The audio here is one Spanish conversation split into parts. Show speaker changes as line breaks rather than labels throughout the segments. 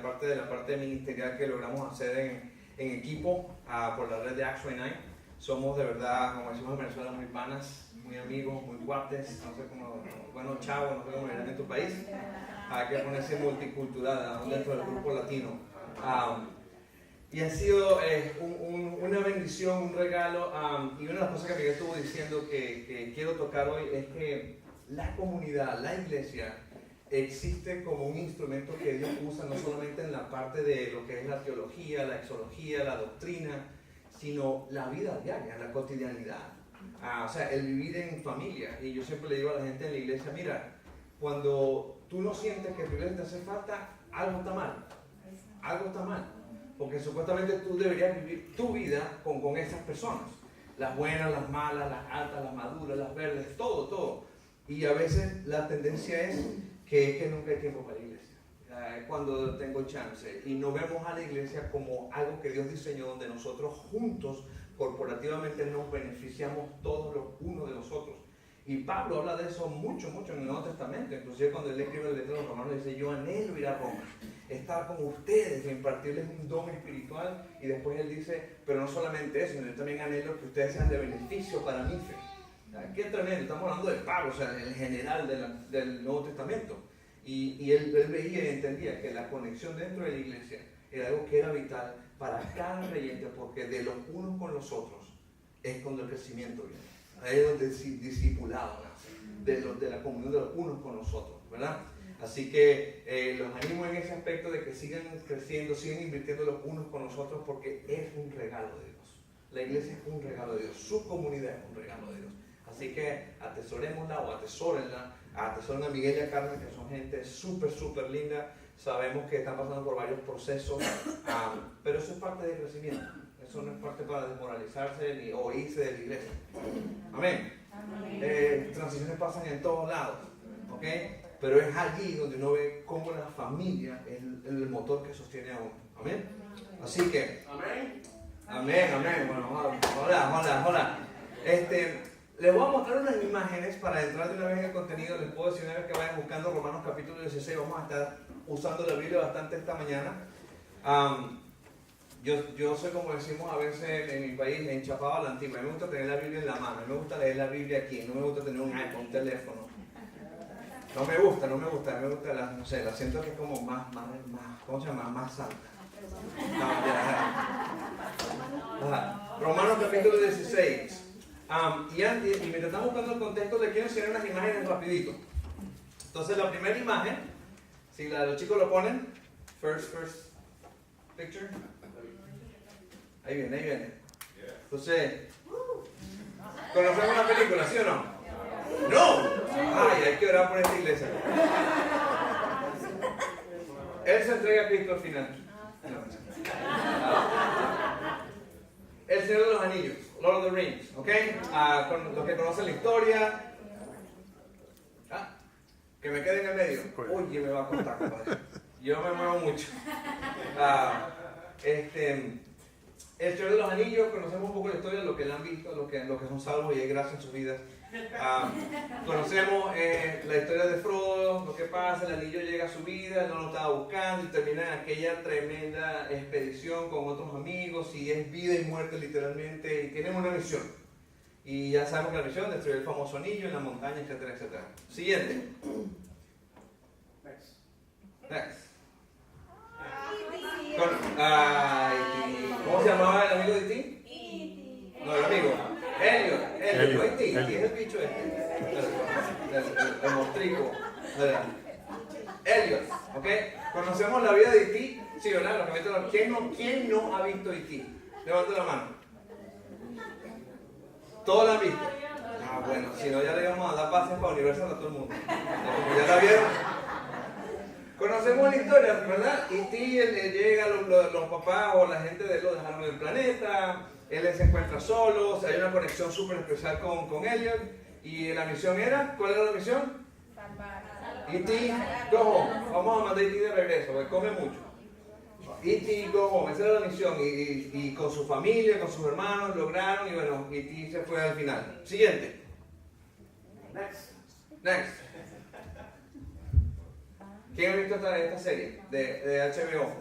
aparte de la parte ministerial que logramos hacer en equipo por la red de Acts 29. Somos de verdad, como decimos en Venezuela, muy panas, muy amigos, muy guates, no sé cómo, bueno, chavos, no sé cómo dirán en tu país. Hay que ponerse multicultural dentro del grupo latino. Y ha sido una bendición, un regalo. Y una de las cosas que Miguel estuvo diciendo que quiero tocar hoy es que la comunidad, la iglesia, existe como un instrumento que Dios usa no solamente en la parte de lo que es la teología, la exología, la doctrina, sino la vida diaria, la cotidianidad. O sea, el vivir en familia. Y yo siempre le digo a la gente en la iglesia, mira, cuando tú no sientes que tu iglesia te hace falta, algo está mal. Algo está mal. Porque supuestamente tú deberías vivir tu vida con esas personas. Las buenas, las malas, las altas, las maduras, las verdes, todo. Y a veces la tendencia es que nunca hay tiempo para la iglesia. Cuando tengo chance. Y no vemos a la iglesia como algo que Dios diseñó donde nosotros juntos, corporativamente, nos beneficiamos todos los unos de los otros. Y Pablo habla de eso mucho en el Nuevo Testamento. Inclusive cuando él escribe el letra de los Romanos dice, yo anhelo ir a Roma, estar con ustedes y impartirles un don espiritual. Y después él dice, pero no solamente eso, sino yo también anhelo que ustedes sean de beneficio para mi fe. Qué tremendo, estamos hablando de Pablo, o sea, el general del Nuevo Testamento. Y él veía y entendía que la conexión dentro de la iglesia era algo que era vital para cada creyente, porque de los unos con los otros es cuando el crecimiento viene. Ahí es donde el discipulado nace, de la comunión de los unos con los otros, ¿verdad? Así que los animo en ese aspecto de que sigan creciendo, sigan invirtiendo los unos con los otros, porque es un regalo de Dios. La iglesia es un regalo de Dios, su comunidad es un regalo de Dios. Así que atesorémosla o atesórenla, atesoren a Miguel y a Carmen, que son gente súper linda. Sabemos que están pasando por varios procesos, pero eso es parte del crecimiento. Eso no es parte para desmoralizarse ni o irse de la iglesia. Amén. Transiciones pasan en todos lados, ¿ok? Pero es allí donde uno ve cómo la familia es el motor que sostiene a uno. Amén. Así que, amén. Bueno, hola. Les voy a mostrar unas imágenes para entrar de una vez en el contenido. Les puedo decir una vez que vayan buscando Romanos capítulo 16. Vamos a estar usando la Biblia bastante esta mañana. Yo soy, como decimos a veces en mi país, enchapado a la antigua. A mí me gusta tener la Biblia en la mano. A mí me gusta leer la Biblia aquí. No me gusta tener un iPhone, un teléfono. No me gusta. No sé, la siento que es como más ¿cómo se llama? Más santa. Romanos capítulo 16. Y mientras estamos buscando el contexto, les quiero enseñar unas imágenes rapidito. Entonces la primera imagen, si los chicos lo ponen, first picture. Ahí viene. Entonces, ¿conocemos la película, sí o no? ¡No! Ay, hay que orar por esta iglesia. Él se entrega a Cristo al final. El Señor de los Anillos, Lord of the Rings, ¿ok? Con los que conocen la historia. Que me quede en el medio. Oye, me va a costar, compadre. Yo me muevo mucho. El Señor de los Anillos, conocemos un poco la historia de lo que le han visto, los que son salvos y hay gracia en sus vidas. Conocemos la historia de Frodo, lo que pasa, el anillo llega a su vida, no lo estaba buscando y termina en aquella tremenda expedición con otros amigos y es vida y muerte literalmente y tienen una misión. Y ya sabemos que la misión es destruir el famoso anillo en la montaña, etcétera. Siguiente. Next. ¿Cómo se llamaba el amigo de ti? No, el amigo. Elliot. No es ti, es el bicho el mostrico. Elliot, ¿ok? Conocemos la vida de E.T. Sí, ¿verdad? ¿Quién no ha visto E.T.? Levanta la mano. ¿Todos la han visto? Bueno, si no ya le vamos a dar pases para Universal a todo el mundo. ¿Ya la vieron? Conocemos la historia, ¿verdad? E.T. le llega, los papás o la gente de él lo dejaron en el planeta, él se encuentra solo, hay una conexión súper especial con Elliot. Y la misión era, ¿cuál era la misión? E.T. go home. Vamos a mandar a E.T. de regreso, porque come mucho. E.T. go home, esa era la misión. Y con su familia, con sus hermanos, lograron, y bueno, E.T. se fue al final. Siguiente. Next. ¿Quién ha visto esta serie de HBO?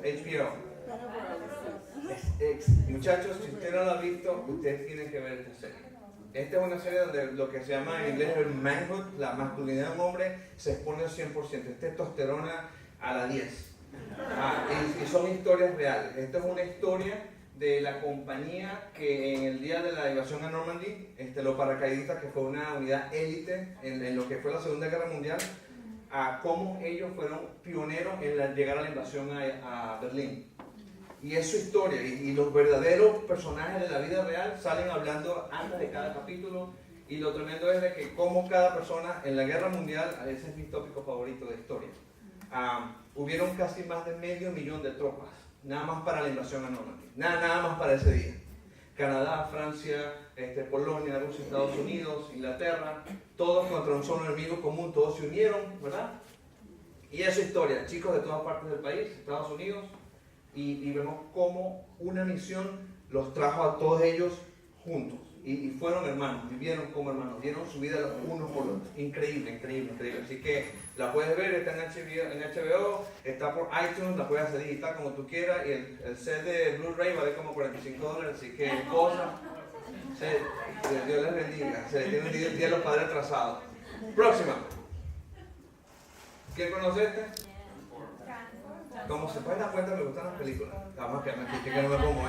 Muchachos, si usted no la ha visto, ustedes tienen que ver esta serie. Esta es una serie donde lo que se llama en inglés el manhood, la masculinidad de un hombre, se expone al 100%. Es testosterona a la 10. Y son historias reales. Esta es una historia de la compañía que en el día de la invasión a Normandy, los paracaidistas, que fue una unidad élite en lo que fue la Segunda Guerra Mundial, a cómo ellos fueron pioneros en llegar a la invasión a Berlín. Y es su historia, y los verdaderos personajes de la vida real salen hablando antes de cada capítulo, y lo tremendo es de que cómo cada persona en la Guerra Mundial, ese es mi tópico favorito de historia, hubieron casi más de 500.000 de tropas, nada más para la invasión a Normandy, nada más para ese día. Canadá, Francia, Polonia, Rusia, Estados Unidos, Inglaterra, todos contra un solo enemigo común, todos se unieron, ¿verdad? Y es su historia, chicos de todas partes del país, Estados Unidos, y vemos cómo una misión los trajo a todos ellos juntos, y fueron hermanos, vivieron como hermanos, dieron su vida los unos por los otros. Increíble, increíble, increíble. Así que la puedes ver, está en HBO, está por iTunes, la puedes hacer digital como tú quieras, y el set de Blu-ray vale como $45, así que cosa, Dios les bendiga, se les tiene el día de los padres atrasados. Próxima. ¿Quién conoce este? Como se pueden dar cuenta, me gustan las películas. Además que no me pongo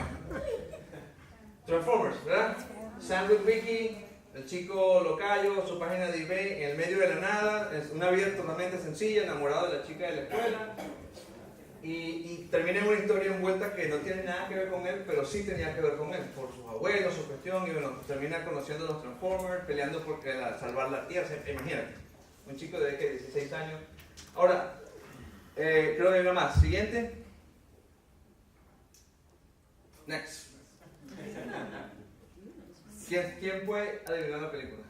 Transformers, ¿verdad? Sam Witwicky, el chico locayo, su página de eBay, en el medio de la nada, es una vida totalmente sencilla, enamorado de la chica de la escuela. Y termina en una historia envuelta que no tiene nada que ver con él, pero sí tenía que ver con él, por sus abuelos, su cuestión, y bueno, termina conociendo a los Transformers, peleando por salvar la Tierra. Imagínate, un chico de 16 años. Ahora, creo que hay una más. Siguiente. Next. ¿Quién puede adivinar la película?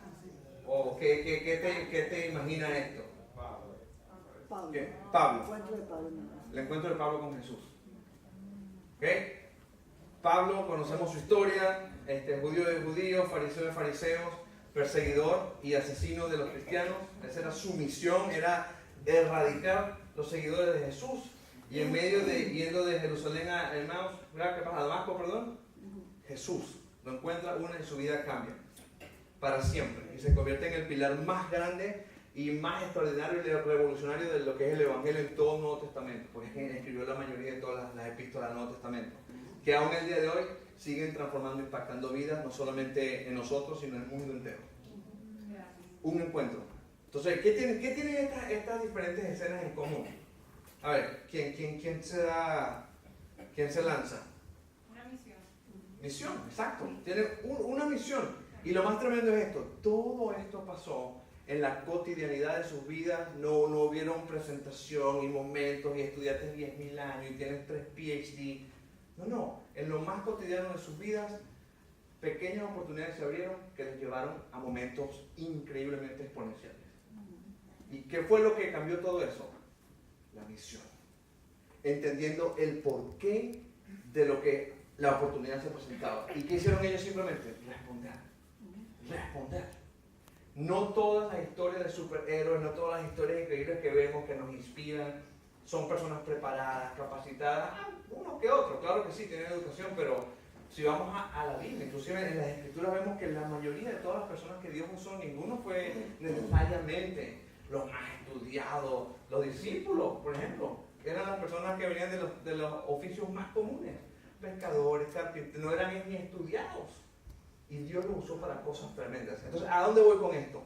¿O qué te imagina esto?
Pablo.
¿Qué? Pablo.
El encuentro de Pablo con Jesús.
¿Ok? Pablo, conocemos su historia, judío de judíos, fariseo de fariseos, perseguidor y asesino de los cristianos. Esa era su misión, era erradicar los seguidores de Jesús. Y en medio de, yendo de Jerusalén a Emmaus, a Damasco, perdón, Jesús lo encuentra y su vida cambia para siempre. Y se convierte en el pilar más grande y más extraordinario y revolucionario de lo que es el Evangelio en todo el Nuevo Testamento, porque es quien escribió la mayoría de todas las epístolas del Nuevo Testamento, que aún el día de hoy siguen transformando, impactando vidas, no solamente en nosotros, sino en el mundo entero. Un encuentro. Entonces, ¿qué tienen estas diferentes escenas en común? A ver, ¿quién se lanza?
Una misión.
Misión, exacto. Tienen una misión. Y lo más tremendo es esto. Todo esto pasó en la cotidianidad de sus vidas. No hubieron presentación y momentos y estudiaste 10.000 años y tienes 3 PhD. No. En lo más cotidiano de sus vidas, pequeñas oportunidades se abrieron que les llevaron a momentos increíblemente exponenciales. ¿Y qué fue lo que cambió todo eso? La misión. Entendiendo el porqué de lo que la oportunidad se presentaba. ¿Y qué hicieron ellos? Simplemente responder. No todas las historias de superhéroes, no todas las historias increíbles que vemos, que nos inspiran, son personas preparadas, capacitadas. Uno que otro, claro que sí, tienen educación, pero si vamos a la Biblia, inclusive en las Escrituras vemos que la mayoría de todas las personas que Dios usó, ninguno fue necesariamente los más estudiados. Los discípulos, por ejemplo, eran las personas que venían de los oficios más comunes, pescadores, carpinteros, no eran ni estudiados. Y Dios los usó para cosas tremendas. Entonces, ¿a dónde voy con esto?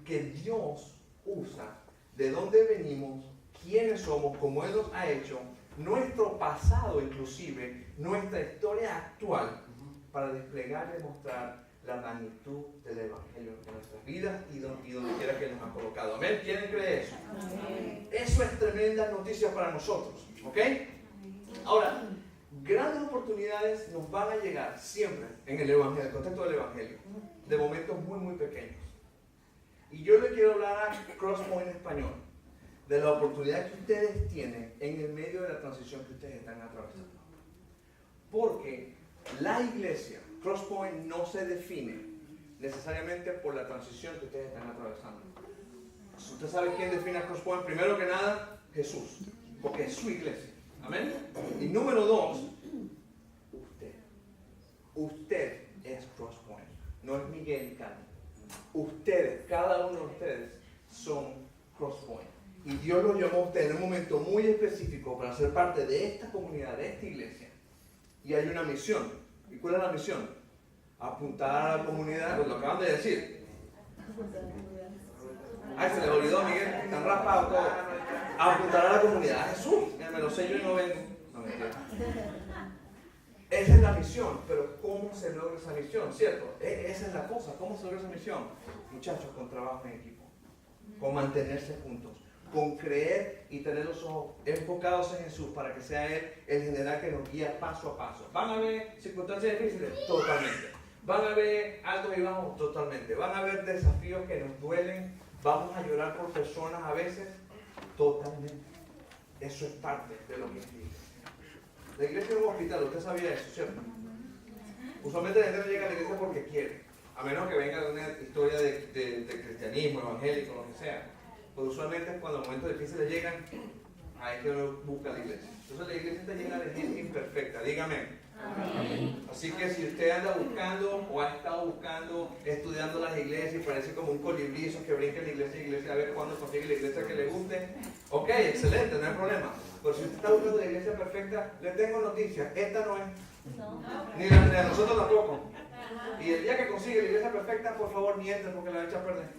Que Dios usa de dónde venimos, quiénes somos, como Él nos ha hecho, nuestro pasado inclusive, nuestra historia actual, para desplegar y demostrar la magnitud del Evangelio en nuestras vidas y donde quiera que nos ha colocado. ¿Amén? ¿Quieren creer eso? Amén. Eso es tremenda noticia para nosotros. ¿Ok? Ahora, grandes oportunidades nos van a llegar siempre en el Evangelio, en el contexto del Evangelio, de momentos muy, muy pequeños. Y yo le quiero hablar a Crosspoint en español, de la oportunidad que ustedes tienen en el medio de la transición que ustedes están atravesando. Porque la iglesia, Crosspoint, no se define necesariamente por la transición que ustedes están atravesando. ¿Usted sabe quién define a Crosspoint? Primero que nada, Jesús, porque es su iglesia. Amén. Y número 2, usted es Crosspoint, no es Miguel y Carmen. Ustedes, cada uno de ustedes son Crosspoint. Y Dios los llamó a ustedes en un momento muy específico para ser parte de esta comunidad, de esta iglesia. Y hay una misión. ¿Y cuál es la misión? Apuntar a la comunidad, pues lo acaban de decir. Ay, se les olvidó, Miguel, están raspados todos. Apuntar a la comunidad a Jesús. Me lo sé yo y no vengo. No, mentira. Esa es la misión, pero ¿cómo se logra esa misión? ¿Cierto? Esa es la cosa. ¿Cómo se logra esa misión? Muchachos, con trabajo en equipo, con mantenerse juntos, con creer y tener los ojos enfocados en Jesús para que sea Él el general que nos guía paso a paso. ¿Van a haber circunstancias difíciles? Totalmente. ¿Van a haber altos y bajos? Totalmente. ¿Van a haber desafíos que nos duelen? ¿Vamos a llorar por personas a veces? Totalmente. Eso es parte de lo que es la iglesia. La iglesia es un hospital, usted sabía eso, ¿cierto? Usualmente la gente no llega a la iglesia porque quiere, a menos que venga de una historia de cristianismo, evangélico, lo que sea. Pues usualmente cuando momentos difíciles llegan, ahí es que uno busca la iglesia. Entonces la iglesia está llena de gente imperfecta, dígame. Amén. Así que si usted anda buscando o ha estado buscando, estudiando las iglesias y parece como un colibrí esos que brinca de iglesia a ver cuándo consigue la iglesia que le guste, ok, excelente, no hay problema. Pero si usted está buscando la iglesia perfecta, le tengo noticias, esta no es. No. Ni la de nosotros tampoco. Y el día que consigue la iglesia perfecta, por favor, miente porque la va a echar a perder.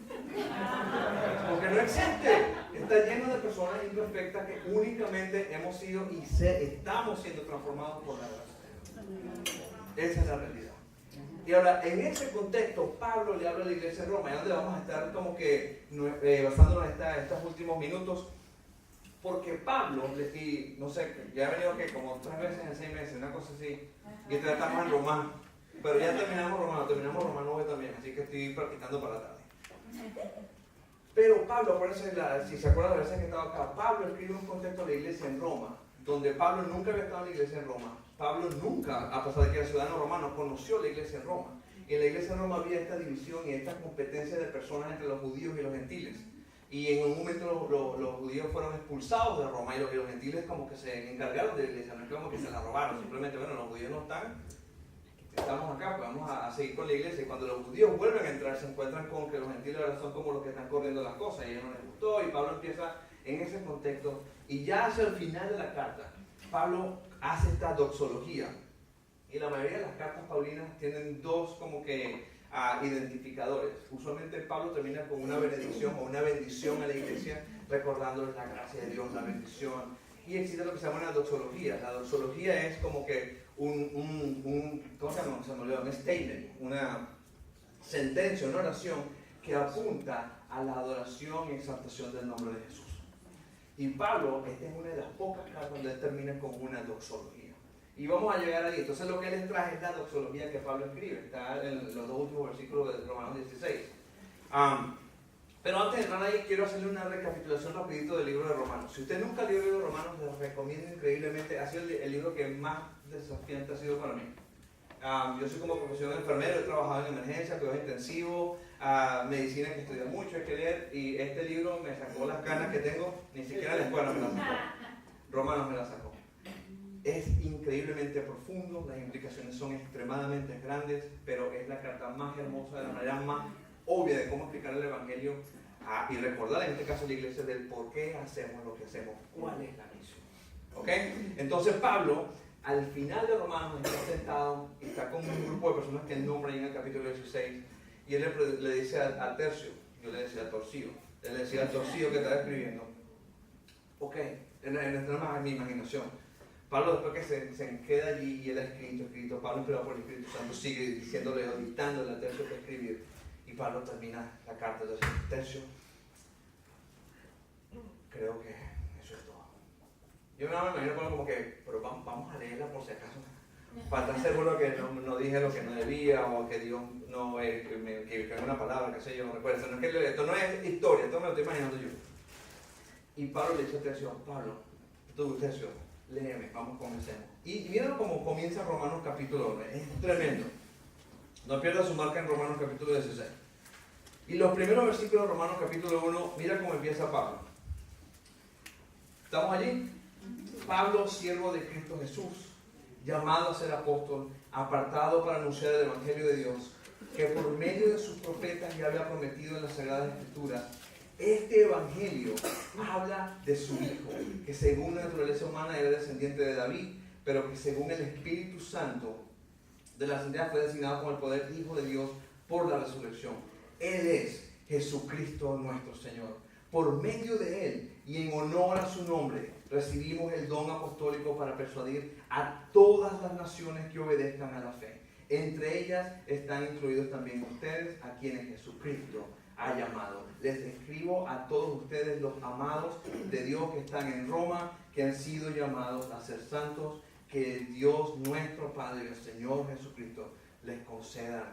Porque no existe. Está lleno de personas imperfectas que únicamente hemos sido y estamos siendo transformados por la gracia. Esa es la realidad. Y ahora, en ese contexto, Pablo le habla a la iglesia de Roma, y donde vamos a estar como que basándonos en estos últimos minutos, porque Pablo, y no sé, ya ha venido que como 3 veces en 6 meses, una cosa así, y tratamos en Romano, pero ya terminamos Romano hoy también, así que estoy practicando para la tarde. Pero Pablo, acuérdense, si se acuerdan de la veces que estaba acá, Pablo escribe un contexto de la iglesia en Roma, donde Pablo nunca había estado en la iglesia en Roma. Pablo nunca, a pesar de que era ciudadano romano, conoció la iglesia en Roma. Y en la iglesia en Roma había esta división y esta competencia de personas entre los judíos y los gentiles. Y en un momento los judíos fueron expulsados de Roma y los gentiles como que se encargaron de la iglesia, no es como que se la robaron, simplemente, bueno, los judíos no estamos acá, pues vamos a seguir con la iglesia. Y cuando los judíos vuelven a entrar, se encuentran con que los gentiles ahora son como los que están corriendo las cosas, y a ellos no les gustó, y Pablo empieza en ese contexto. Y ya hacia el final de la carta, Pablo hace esta doxología. Y la mayoría de las cartas paulinas tienen 2 como que identificadores. Usualmente Pablo termina con una benedicción o una bendición a la iglesia, recordándoles la gracia de Dios, la bendición. Y existe lo que se llama una doxología. La doxología es como que ¿cómo se llama? Un statement, una sentencia, una oración que apunta a la adoración y exaltación del nombre de Jesús. Y Pablo, esta es una de las pocas cartas donde él termina con una doxología. Y vamos a llegar ahí. Entonces lo que él les trae es la doxología que Pablo escribe. Está en los 2 últimos versículos de Romanos 16. Pero antes de entrar ahí, quiero hacerle una recapitulación rapidito del libro de Romanos. Si usted nunca leyó el libro de Romanos, les recomiendo increíblemente. Ha sido el libro que más desafiante ha sido para mí. Yo soy como profesional enfermero, he trabajado en emergencia, cuidados intensivos, medicina que estudié mucho, hay que leer, y este libro me sacó las ganas que tengo, ni siquiera la escuela me las sacó. Romanos me las sacó. Es increíblemente profundo, las implicaciones son extremadamente grandes, pero es la carta más hermosa, de la manera más obvia de cómo explicar el Evangelio y recordar en este caso a la iglesia del por qué hacemos lo que hacemos, cuál es la misión. ¿Ok? Entonces Pablo, al final de Romanos, está sentado y está con un grupo de personas que él nombra en el capítulo 16, y él le dice al Tercio, yo le decía al Torcio, él le decía al Torcio que estaba escribiendo, ok, en mi imaginación. Pablo, después que se queda allí y él ha escrito, Pablo, inspirado por el Espíritu Santo, sigue diciéndole o dictándole al Tercio que escribir. Y Pablo termina la carta de Tercio. Creo que eso es todo. Yo me imagino como que, pero vamos a leerla por si acaso, para estar seguro que no dije lo que no debía, o que Dios no me equivoqué en una palabra, qué sé yo, no recuerdo. Esto no es historia, esto me lo estoy imaginando yo. Y Pablo le dice a Tercio, Pablo, Tercio, léeme, vamos, comencemos. Y miren cómo comienza Romanos capítulo 1, es tremendo. No pierda su marca en Romanos capítulo 16. Y los primeros versículos de Romanos capítulo 1, mira cómo empieza Pablo. ¿Estamos allí? Pablo, siervo de Cristo Jesús, llamado a ser apóstol, apartado para anunciar el Evangelio de Dios, que por medio de sus profetas ya había prometido en las Sagradas Escrituras. Este Evangelio habla de su Hijo, que según la naturaleza humana era descendiente de David, pero que según el Espíritu Santo de la santidad fue designado como el poder Hijo de Dios por la resurrección. Él es Jesucristo nuestro Señor. Por medio de Él y en honor a su nombre, recibimos el don apostólico para persuadir a todas las naciones que obedezcan a la fe. Entre ellas están incluidos también ustedes, a quienes Jesucristo ha llamado. Les escribo a todos ustedes, los amados de Dios que están en Roma, que han sido llamados a ser santos, que el Dios nuestro Padre y el Señor Jesucristo les concedan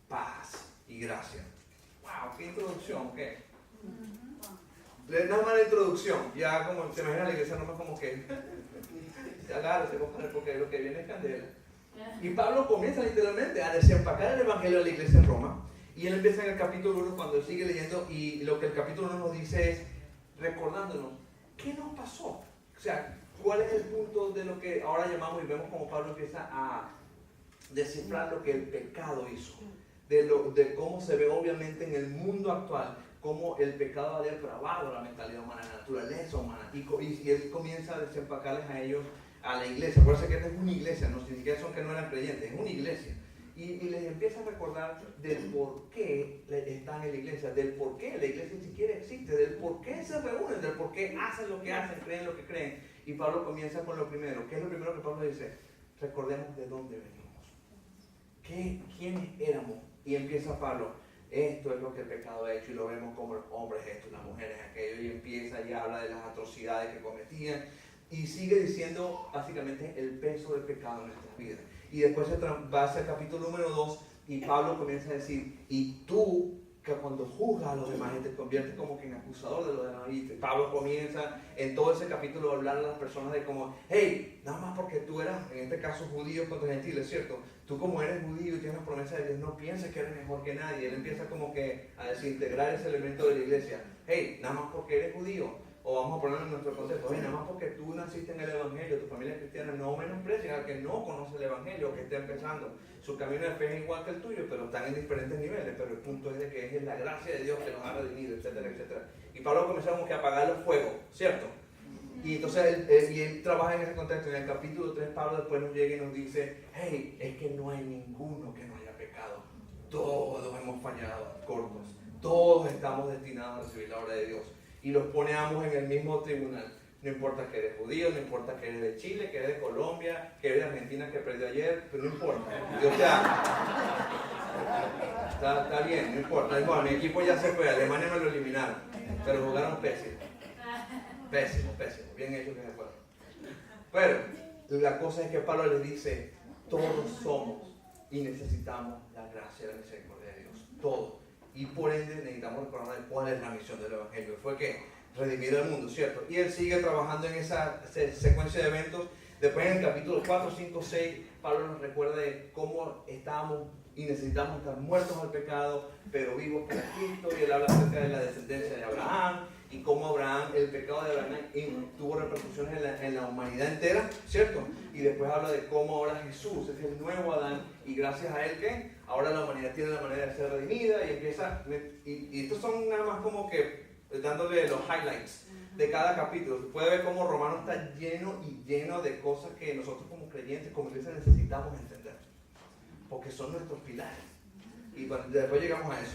paz y gracia. ¡Wow! ¡Qué introducción! ¿Qué? Nada más la introducción. Ya como te imaginas, la iglesia no más como que agárrese, compadre, porque lo que viene es candela. Y Pablo comienza literalmente a desempacar el evangelio de la iglesia en Roma. Y él empieza en el capítulo 1 cuando él sigue leyendo, y lo que el capítulo 1 nos dice es recordándonos qué nos pasó. O sea, cuál es el punto de lo que ahora llamamos y vemos como Pablo empieza a descifrar lo que el pecado hizo. De cómo se ve obviamente en el mundo actual, cómo el pecado ha depravado la mentalidad humana, la naturaleza humana. Y él comienza a desempacarles a ellos, a la iglesia. Por eso que esta es una iglesia, no significa son que no eran creyentes, es una iglesia. Y les empieza a recordar del por qué están en la iglesia, del por qué la iglesia ni siquiera existe, del por qué se reúnen, del por qué hacen lo que hacen, creen lo que creen. Y Pablo comienza con lo primero. ¿Qué es lo primero que Pablo dice? Recordemos de dónde venimos. ¿Quiénes éramos? Y empieza Pablo, esto es lo que el pecado ha hecho, y lo vemos como los hombres esto, las mujeres aquello, y empieza y habla de las atrocidades que cometían, y sigue diciendo básicamente el peso del pecado en nuestras vidas. Y después va hacia el capítulo número 2 y Pablo comienza a decir, y tú que cuando juzgas a los demás y te conviertes como que en acusador de los demás. Y Pablo comienza en todo ese capítulo a hablar a las personas de como, hey, nada más porque tú eras, en este caso, judío contra gentiles, ¿cierto? Tú como eres judío y tienes la promesa de Dios, no pienses que eres mejor que nadie. Él empieza como que a desintegrar ese elemento de la iglesia. Hey, nada más porque eres judío, o vamos a ponerlo en nuestro concepto, hey, nada más porque tú naciste en el Evangelio, tu familia es cristiana, no menosprecies al que no conoce el Evangelio, o que está empezando. Su camino de fe es igual que el tuyo, pero están en diferentes niveles. Pero el punto es de que es la gracia de Dios que nos ha redimido, etcétera, etcétera. Y Pablo comenzó como que a apagar los fuegos, ¿cierto? Y entonces él trabaja en ese contexto. En el capítulo 3 Pablo después nos llega y nos dice, hey, es que no hay ninguno que no haya pecado. Todos hemos fallado cortos. Todos estamos destinados a recibir la obra de Dios. Y los ponemos en el mismo tribunal. No importa que eres judío, no importa que eres de Chile, que eres de Colombia, que eres de Argentina que perdió ayer, pero no importa. O sea, está bien, no importa. Bueno, mi equipo ya se fue, Alemania me lo eliminaron, pero jugaron pésimo. Pésimo. Bien hecho que se fueron. Pero la cosa es que Pablo les dice, todos somos y necesitamos la gracia y la misericordia de Dios. Todos. Y por ende necesitamos recordar cuál es la misión del Evangelio. Fue que redimir al mundo, ¿cierto? Y él sigue trabajando en esa secuencia de eventos. Después en el capítulo 4, 5, 6, Pablo nos recuerda de cómo estábamos y necesitamos estar muertos al pecado, pero vivos para Cristo. Y él habla acerca de la descendencia de Abraham y cómo Abraham, el pecado de Abraham tuvo repercusiones en la humanidad entera, ¿cierto? Y después habla de cómo ahora Jesús es el nuevo Adán y gracias a él que ahora la humanidad tiene la manera de ser redimida y empieza, y estos son nada más como que dándole los highlights de cada capítulo. Puede ver cómo Romano está lleno de cosas que nosotros como creyentes, como iglesia necesitamos entender, porque son nuestros pilares. Y después llegamos a eso.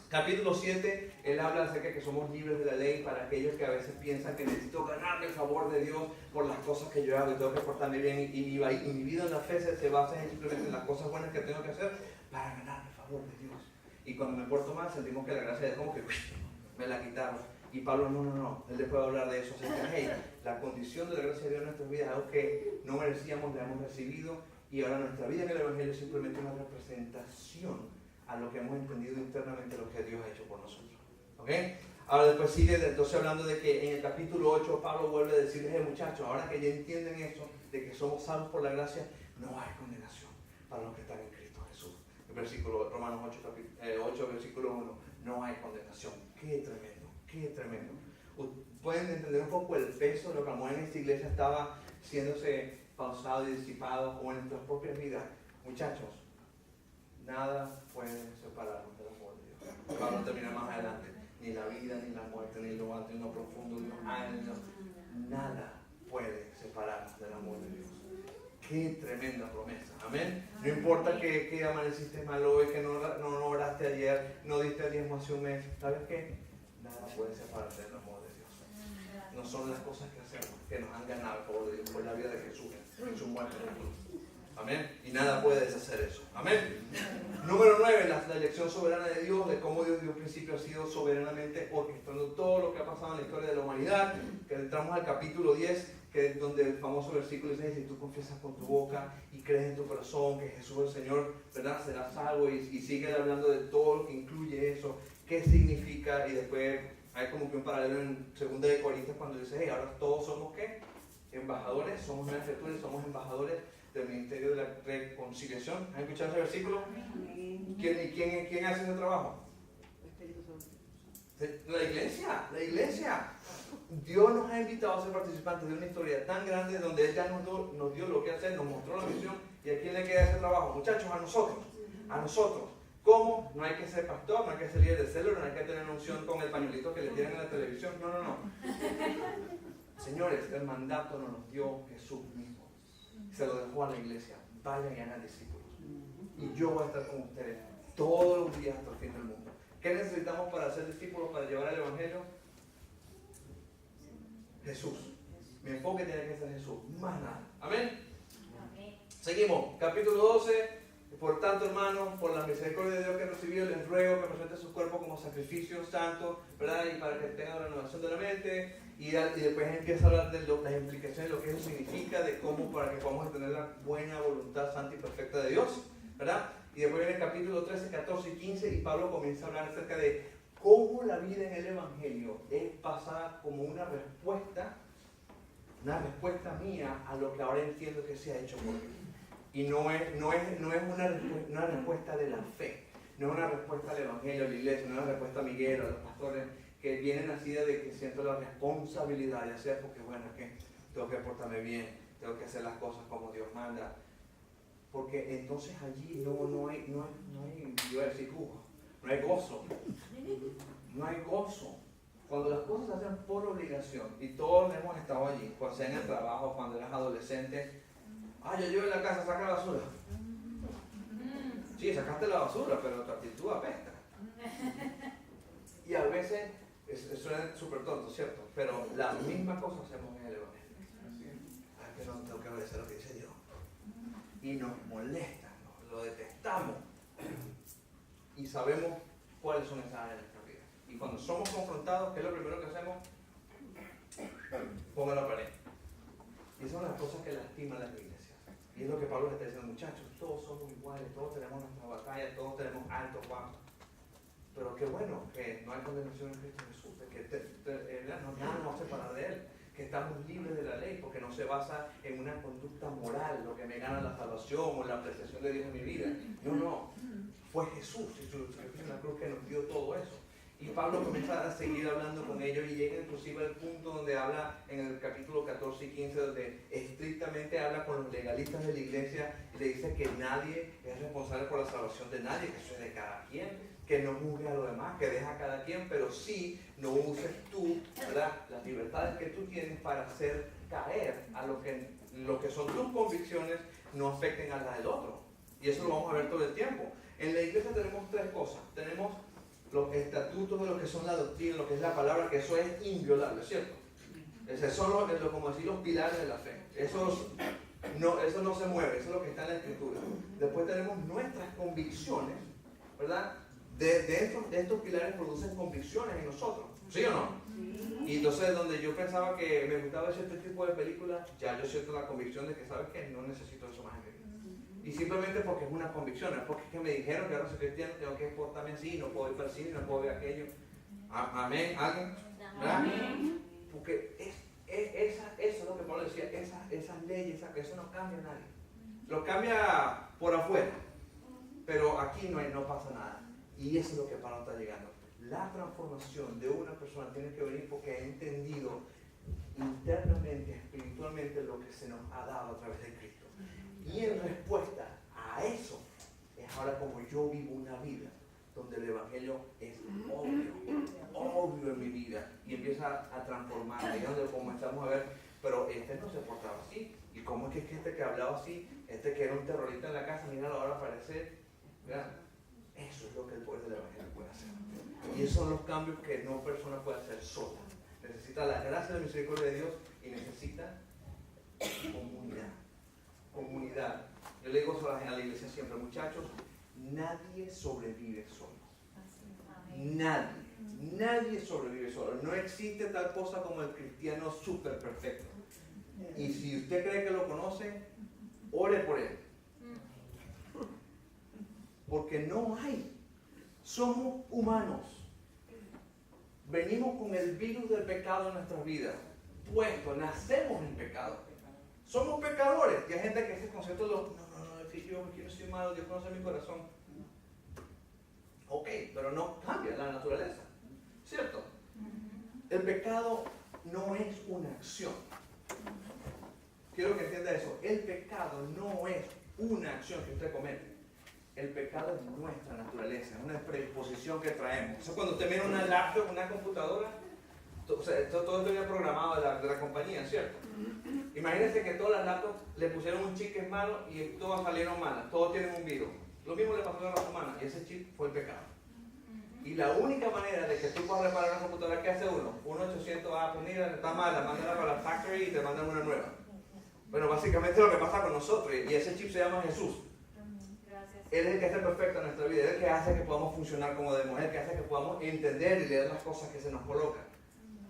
Capítulo 7, él habla acerca de que somos libres de la ley para aquellos que a veces piensan que necesito ganarme el favor de Dios por las cosas que yo hago y tengo que portarme bien y mi vida en la fe se basa simplemente en las cosas buenas que tengo que hacer para ganarme el favor de Dios. Y cuando me porto mal sentimos que la gracia es como que me la quitaron. Y Pablo no, él después va a hablar de eso. O sea, hey, la condición de la gracia de Dios en nuestras vidas es algo que no merecíamos, la hemos recibido y ahora nuestra vida en el Evangelio es simplemente una representación a lo que hemos entendido internamente lo que Dios ha hecho por nosotros. ¿Ok? Ahora después sigue entonces hablando de que en el capítulo 8 Pablo vuelve a decirles, muchachos, ahora que ya entienden eso, de que somos salvos por la gracia, no hay condenación para los que están en Cristo Jesús. El versículo, Romanos 8, versículo 1, no hay condenación. Qué tremendo. pueden entender un poco el peso de lo que a lo mejor en esta iglesia estaba siéndose pausado y disipado, o en nuestras propias vidas. Muchachos, nada puede separarnos del amor de Dios. Pablo termina más adelante. Ni la vida, ni la muerte, ni lo alto, ni lo profundo, ni los años. Nada puede separarnos del amor de Dios. Qué tremenda promesa. Amén. No importa que amaneciste mal hoy, que no oraste ayer, no diste diezmo hace un mes. ¿Sabes qué? Nada puede separarte del amor de Dios. No son las cosas que hacemos que nos han ganado el favor de Dios, por la vida de Jesús en su muerte en la cruz. Amén. Y nada puede deshacer eso. Amén. Número 9, la elección soberana de Dios, de cómo Dios desde un principio ha sido soberanamente orquestando todo lo que ha pasado en la historia de la humanidad. Que entramos al capítulo 10, que es donde el famoso versículo dice: si tú confiesas con tu boca y crees en tu corazón que Jesús es el Señor, ¿verdad?, serás salvo. Y sigue hablando de todo lo que incluye eso, qué significa. Y después hay como que un paralelo en 2 de Corintios cuando dice: hey, ahora todos somos ¿qué? Embajadores, somos nuevas criaturas, somos embajadores del ministerio de la reconciliación. ¿Han escuchado ese versículo? ¿Quién hace ese trabajo? La iglesia. Dios nos ha invitado a ser participantes de una historia tan grande donde Él ya nos dio lo que hacer, nos mostró la misión. ¿Y a quién le queda ese trabajo? Muchachos, a nosotros. ¿Cómo? No hay que ser pastor, no hay que ser líder de célula, no hay que tener una unción con el pañuelito que le tiran en la televisión. No. Señores, el mandato nos dio Jesús mismo. Se lo dejó a la iglesia. Vayan y hagan discípulos. Y yo voy a estar con ustedes todos los días hasta el fin del mundo. ¿Qué necesitamos para ser discípulos, para llevar el evangelio? Jesús. Mi enfoque tiene que ser Jesús, más nada. Amén. Seguimos, capítulo 12. Por tanto, hermanos, por la misericordia de Dios que he recibido, les ruego que presenten sus cuerpos como sacrificio santo, ¿verdad? Y para que tengan la renovación de la mente. Y después empieza a hablar de las implicaciones, de lo que eso significa, de cómo para que podamos tener la buena voluntad santa y perfecta de Dios, ¿verdad? Y después viene el capítulo 13, 14 y 15, y Pablo comienza a hablar acerca de cómo la vida en el Evangelio es pasada como una respuesta mía a lo que ahora entiendo que se ha hecho por mí. Y no es una respuesta de la fe, no es una respuesta al Evangelio, a la iglesia, no es una respuesta a Miguel, a los pastores, que vienen así de que siento la responsabilidad de hacer, porque bueno, es que tengo que portarme bien, tengo que hacer las cosas como Dios manda. Porque entonces allí no hay, yo iba a decir jugo, no hay gozo. No hay gozo. Cuando las cosas se hacen por obligación, y todos hemos estado allí, cuando sea en el trabajo, cuando eras adolescente, yo llevo en la casa, saca la basura. Sí, sacaste la basura, pero tu actitud apesta. Y a veces, suena súper tonto, ¿cierto? Pero la misma cosa hacemos en el Evangelio. Que no tengo que obedecer lo que dice Dios. Y nos molesta, lo detestamos. Y sabemos cuáles son esas áreas de nuestra vida. Y cuando somos confrontados, ¿qué es lo primero que hacemos? Pongan la pared. Y esas son las cosas que lastiman las iglesias. Y es lo que Pablo le está diciendo: muchachos, todos somos iguales, todos tenemos nuestra batalla, todos tenemos altos, bajos. Pero qué bueno que no hay condenación en Cristo Jesús, que nada nos va a separar de Él, que estamos libres de la ley, porque no se basa en una conducta moral, lo que me gana la salvación o la apreciación de Dios en mi vida. No, fue Jesús y su sacrificio en la cruz que nos dio todo eso. Y Pablo comienza a seguir hablando con ellos y llega inclusive al punto donde habla en el capítulo 14 y 15, donde estrictamente habla con los legalistas de la iglesia y le dice que nadie es responsable por la salvación de nadie, que eso es de cada quien, que no juzgue a los demás, que deja a cada quien, pero sí no uses tú, ¿verdad?, las libertades que tú tienes para hacer caer a lo que son tus convicciones, no afecten a las del otro. Y eso lo vamos a ver todo el tiempo. En la iglesia tenemos tres cosas. Tenemos los estatutos de lo que son la doctrina, lo que es la palabra, que eso es inviolable, ¿cierto? Esos son como decir, los pilares de la fe. Eso no se mueve, eso es lo que está en la Escritura. Después tenemos nuestras convicciones, ¿verdad? De estos pilares producen convicciones en nosotros, ¿sí o no? Sí. Y entonces, donde yo pensaba que me gustaba cierto tipo de películas, ya yo siento la convicción de que, ¿sabes qué? No necesito eso más en mi vida. Y simplemente porque es una convicción, no es porque es que me dijeron que ahora soy cristiano, tengo que portarme así, no puedo ir para el cine, no puedo ver aquello. Amén, ¿alguien? ¿Verdad? Amén. Porque eso es lo que Pablo decía, esas leyes, eso no cambia a nadie. Lo cambia por afuera, pero aquí no pasa nada. Y eso es lo que Pablo está llegando. La transformación de una persona tiene que venir porque ha entendido internamente, espiritualmente, lo que se nos ha dado a través de Cristo. Y en respuesta a eso, es ahora como yo vivo una vida donde el Evangelio es obvio en mi vida y empieza a transformar. Ahí es donde comenzamos a ver, pero este no se portaba así. ¿Y cómo es que este que hablaba así, este que era un terrorista en la casa, mira ahora parece, ¿verdad? Eso es lo que el poder del Evangelio puede hacer. Y esos son los cambios que no persona puede hacer sola. Necesita la gracia y la misericordia de Dios y necesita comunidad. Yo le digo a la iglesia siempre, muchachos, nadie sobrevive solo. Nadie sobrevive solo. No existe tal cosa como el cristiano súper perfecto. Y si usted cree que lo conoce, ore por él. Porque no hay. Somos humanos. Venimos con el virus del pecado en nuestras vidas. Puesto, nacemos en pecado. Somos pecadores. Y hay gente que ese concepto no, es que yo soy malo, Dios conoce mi corazón. Ok, pero no cambia la naturaleza. ¿Cierto? El pecado no es una acción. Quiero que entienda eso. El pecado no es una acción que usted comete. El pecado es nuestra naturaleza, es una predisposición que traemos. Eso cuando usted mira una laptop, una computadora, todo esto ya programado de la compañía, ¿cierto? Imagínense que todas las laptops le pusieron un chip que es malo y todas salieron malas, todos tienen un virus. Lo mismo le pasó a la raza humana y ese chip fue el pecado. Y la única manera de que tú puedas reparar una computadora, ¿qué hace uno? 1-800, pues mira, está mala, mándala para la factory y te mandan una nueva. Bueno, básicamente es lo que pasa con nosotros y ese chip se llama Jesús. Él es el que hace perfecto en nuestra vida, Él es el que hace que podamos funcionar como debemos, Él es el que hace que podamos entender y leer las cosas que se nos colocan.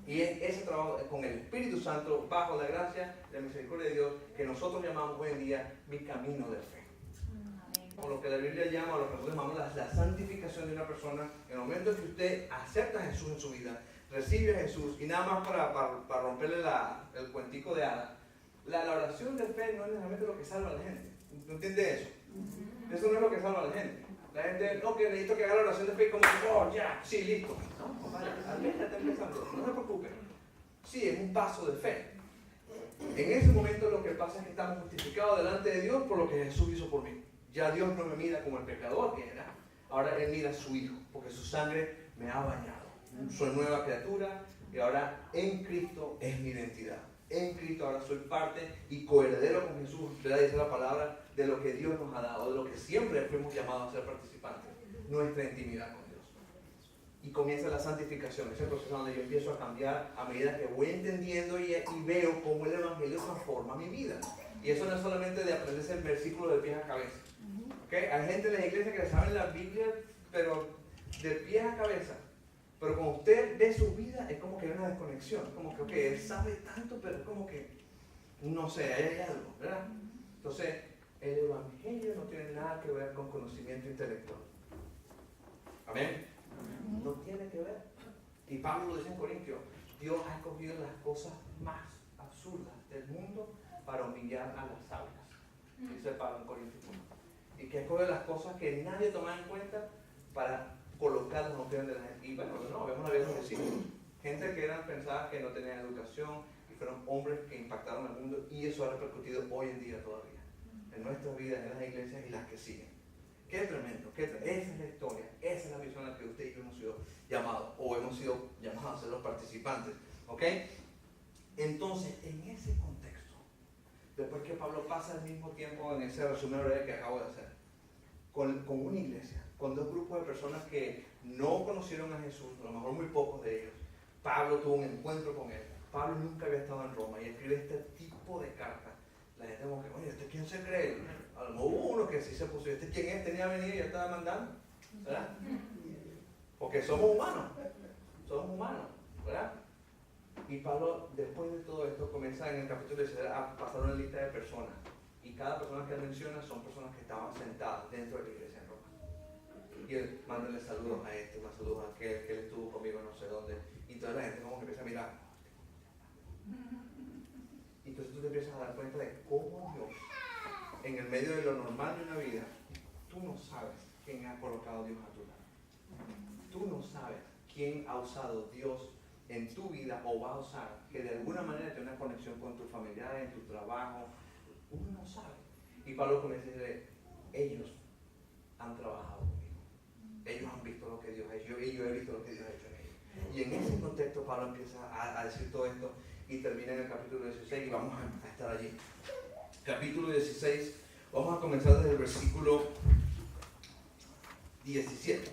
Y es ese trabajo con el Espíritu Santo, bajo la gracia de la misericordia de Dios, que nosotros llamamos hoy en día mi camino de fe. O lo que la Biblia llama, o lo que nosotros llamamos la santificación de una persona. En el momento en que usted acepta a Jesús en su vida, recibe a Jesús, y nada más para romperle el cuentico de hadas, la oración de fe no es necesariamente lo que salva a la gente. ¿No entiende eso? Eso no es lo que salva a la gente. La gente, no, que necesito que haga la oración de fe como, oh, ya, sí, listo. No, vale, al menos está empezando, no se preocupe. Sí, es un paso de fe. En ese momento lo que pasa es que estamos justificados delante de Dios por lo que Jesús hizo por mí. Ya Dios no me mira como el pecador que era, ahora Él mira a su Hijo, porque su sangre me ha bañado. Soy nueva criatura y ahora en Cristo es mi identidad. En Cristo ahora soy parte y coheredero con Jesús, ¿verdad? Dice la palabra, de lo que Dios nos ha dado, de lo que siempre fuimos llamados a ser participantes, nuestra intimidad con Dios. Y comienza la santificación, ese proceso donde yo empiezo a cambiar a medida que voy entendiendo y veo cómo el Evangelio transforma mi vida. Y eso no es solamente de aprenderse el versículo de pies a cabeza. ¿Okay? Hay gente en la iglesia que le sabe la Biblia, pero de pies a cabeza. Pero cuando usted ve su vida, es como que hay una desconexión. Como que, ok, él sabe tanto, pero es como que, no sé, ahí hay algo, ¿verdad? Entonces, el Evangelio no tiene nada que ver con conocimiento intelectual. ¿Amén? No tiene que ver. Y Pablo lo dice en Corintios, Dios ha escogido las cosas más absurdas del mundo para humillar a las sabias. Dice Pablo en Corintios 1. Y que escoge las cosas que nadie toma en cuenta para colocarlas en opinión de la gente. Y bueno, no, vemos la vida de los discípulos. Gente que eran pensadas que no tenían educación y fueron hombres que impactaron al mundo y eso ha repercutido hoy en día todavía. En nuestras vidas, en las iglesias y las que siguen. Qué tremendo, esa es la historia, esa es la misión a la que usted y yo hemos sido llamados, o hemos sido llamados a ser los participantes, ¿ok? Entonces, en ese contexto, después que Pablo pasa el mismo tiempo en ese resumen breve que acabo de hacer, con una iglesia, con dos grupos de personas que no conocieron a Jesús, a lo mejor muy pocos de ellos, Pablo tuvo un encuentro con él, Pablo nunca había estado en Roma y escribe este tipo de carta. La gente como que, oye, ¿este quién se cree? A lo mejor hubo uno que sí se puso, ¿este quién es? Tenía venido y ya estaba mandando, ¿verdad? Porque somos humanos, ¿verdad? Y Pablo, después de todo esto, comienza en el capítulo 16 a pasar una lista de personas. Y cada persona que él menciona son personas que estaban sentadas dentro de la iglesia en Roma. Y él mándale saludos a este, más saludos a aquel, que él estuvo conmigo no sé dónde. Y toda la gente como que empieza a mirar. Y entonces tú te empiezas a dar cuenta de cómo Dios, en el medio de lo normal de una vida, tú no sabes quién ha colocado Dios a tu lado. Tú no sabes quién ha usado Dios en tu vida o va a usar, que de alguna manera tiene una conexión con tus familiares, en tu trabajo. Uno no sabe. Y Pablo comienza a decir, ellos han trabajado conmigo. Ellos han visto lo que Dios ha hecho y yo he visto lo que Dios ha hecho en ellos. Y en ese contexto Pablo empieza a decir todo esto y termina en el capítulo 16 y vamos a estar allí. Capítulo 16, vamos a comenzar desde el versículo 17.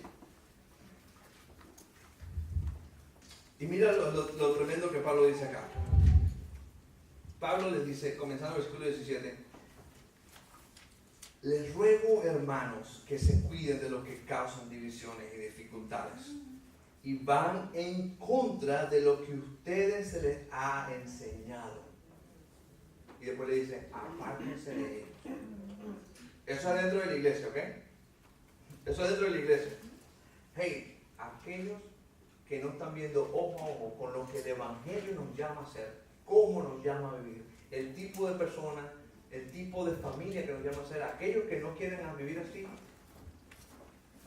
Y mira lo tremendo que Pablo dice acá. Pablo les dice, comenzando el versículo 17, les ruego, hermanos, que se cuiden de los que causan divisiones y dificultades y van en contra de lo que ustedes se les ha enseñado. Y después le dice, apártense de ellos. Eso es dentro de la iglesia, ¿ok? Eso es dentro de la iglesia. Hey, aquellos que no están viendo ojo a ojo con lo que el Evangelio nos llama a hacer, cómo nos llama a vivir, el tipo de persona, el tipo de familia que nos llama a ser, aquellos que no quieren vivir así,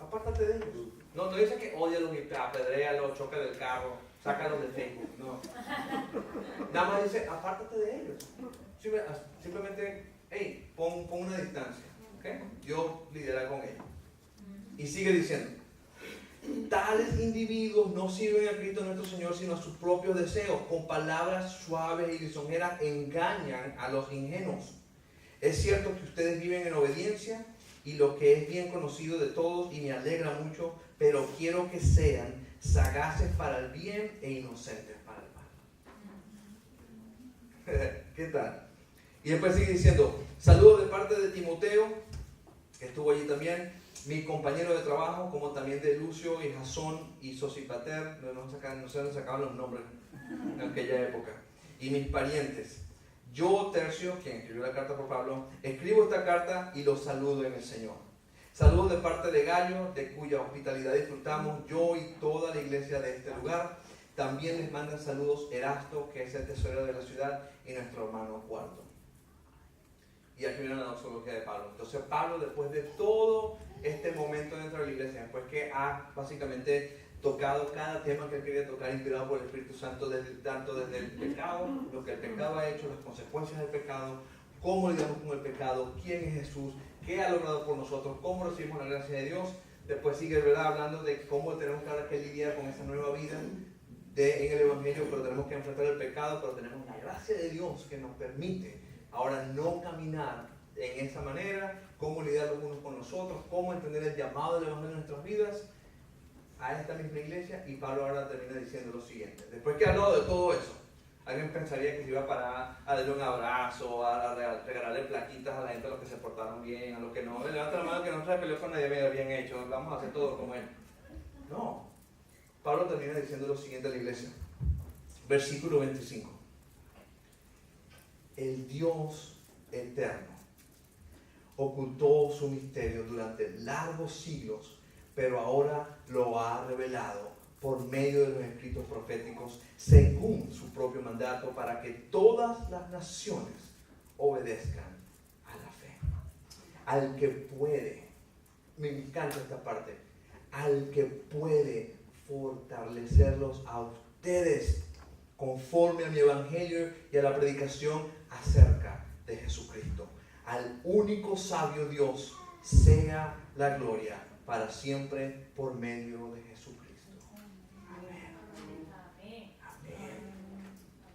apártate de ellos. No dice que ódialos y apedréalos, choca del carro, sácalos de Facebook, no. Nada más dice, apártate de ellos. Simplemente, hey, pon una distancia, ¿ok? Dios lidiará con ellos. Y sigue diciendo, tales individuos no sirven a Cristo nuestro Señor sino a sus propios deseos, con palabras suaves y lisonjeras engañan a los ingenuos. Es cierto que ustedes viven en obediencia y lo que es bien conocido de todos y me alegra mucho, pero quiero que sean sagaces para el bien e inocentes para el mal. ¿Qué tal? Y después sigue diciendo, saludos de parte de Timoteo, que estuvo allí también, mi compañero de trabajo, como también de Lucio y Jasón y Sosipater, no sé dónde sacaban los nombres en aquella época, y mis parientes. Yo, Tercio, quien escribió la carta por Pablo, escribo esta carta y los saludo en el Señor. Saludos de parte de Gallo, de cuya hospitalidad disfrutamos yo y toda la iglesia de este lugar. También les mandan saludos Erasto, que es el tesorero de la ciudad, y nuestro hermano Cuarto. Y aquí viene la doxología de Pablo. Entonces Pablo, después de todo este momento dentro de la iglesia, después que ha básicamente tocado cada tema que él quería tocar, inspirado por el Espíritu Santo, tanto desde el pecado, lo que el pecado ha hecho, las consecuencias del pecado, cómo lidiamos con el pecado, quién es Jesús, qué ha logrado por nosotros, cómo recibimos la gracia de Dios. Después sigue, ¿verdad?, hablando de cómo tenemos que lidiar con esa nueva vida en el Evangelio, pero tenemos que enfrentar el pecado, pero tenemos la gracia de Dios que nos permite ahora no caminar en esa manera, cómo lidiar los unos con nosotros, cómo entender el llamado del Evangelio en nuestras vidas a esta misma iglesia. Y Pablo ahora termina diciendo lo siguiente. Después que ha hablado de todo eso, alguien pensaría que se iba a parar a darle un abrazo, a regalarle plaquitas a la gente, a los que se portaron bien, a los que no. Levanta la mano que no se peleó con nadie bien hecho, vamos a hacer todo como él. No. Pablo termina diciendo lo siguiente a la iglesia. Versículo 25. El Dios eterno ocultó su misterio durante largos siglos, pero ahora lo ha revelado por medio de los escritos proféticos según su propio mandato para que todas las naciones obedezcan a la fe. Al que puede, me encanta esta parte, al que puede fortalecerlos a ustedes conforme a mi evangelio y a la predicación acerca de Jesucristo. Al único sabio Dios sea la gloria para siempre por medio de Jesucristo. Amén. Amén.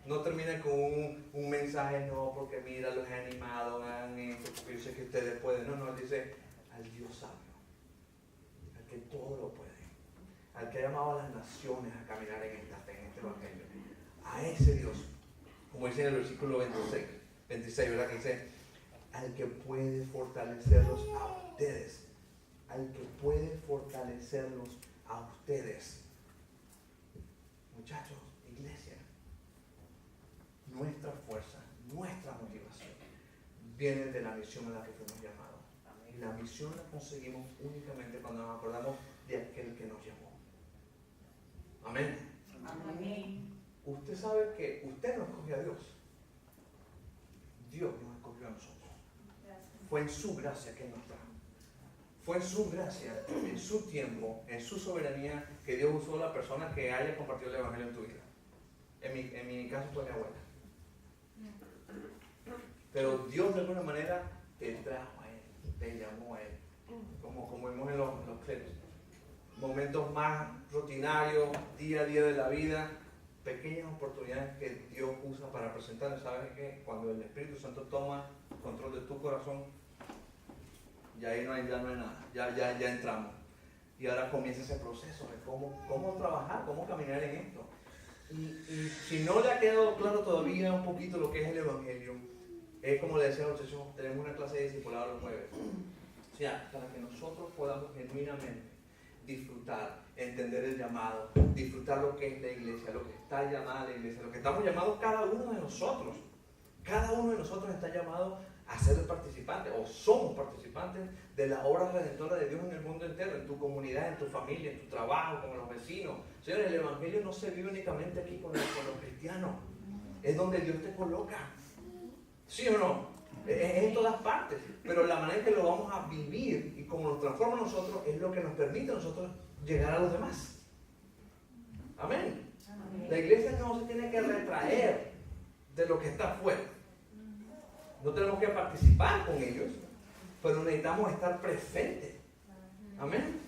No termina con un mensaje, no, porque mira, los he animado, hagan esto, porque yo sé que ustedes pueden. No, dice al Dios sabio, al que todo lo puede, al que ha llamado a las naciones a caminar en esta fe, en este evangelio. A ese Dios, como dice en el versículo 26, ¿verdad? Que dice, al que puede fortalecerlos a ustedes, al que puede fortalecerlos a ustedes. Muchachos, iglesia, nuestra fuerza, nuestra motivación viene de la misión a la que fuimos llamados. Y la misión la conseguimos únicamente cuando nos acordamos de aquel que nos llamó. Amén.
Amén.
Usted sabe que usted no escogió a Dios. Dios nos escogió a nosotros. Fue en su gracia que Él nos trajo. Fue en su gracia, en su tiempo, en su soberanía, que Dios usó a la persona que haya compartido el Evangelio en tu vida. En mi caso fue mi abuela. Pero Dios de alguna manera te trajo a Él, te llamó a Él. Como vemos en los clips. Momentos más rutinarios, día a día de la vida, pequeñas oportunidades que Dios usa para presentar. ¿Sabes qué? Cuando el Espíritu Santo toma control de tu corazón, ya ahí no hay nada, ya entramos. Y ahora comienza ese proceso de cómo trabajar, cómo caminar en esto. Y si no le ha quedado claro todavía un poquito lo que es el Evangelio, es como le decía a los muchachos, tenemos una clase de discipulado los jueves. O sea, para que nosotros podamos genuinamente disfrutar, entender el llamado, disfrutar lo que es la iglesia, lo que está llamada la iglesia, lo que estamos llamados cada uno de nosotros. Cada uno de nosotros está llamado a ser participante, o somos participantes de la obra redentora de Dios en el mundo entero, en tu comunidad, en tu familia, en tu trabajo, con los vecinos. Señores, el Evangelio no se vive únicamente aquí con los cristianos, es donde Dios te coloca. ¿Sí o no? Es en todas partes, pero la manera en que lo vamos a vivir y cómo nos transforma a nosotros es lo que nos permite a nosotros llegar a los demás. Amén. La iglesia no se tiene que retraer de lo que está afuera. No tenemos que participar con ellos, pero necesitamos estar presentes. Amén.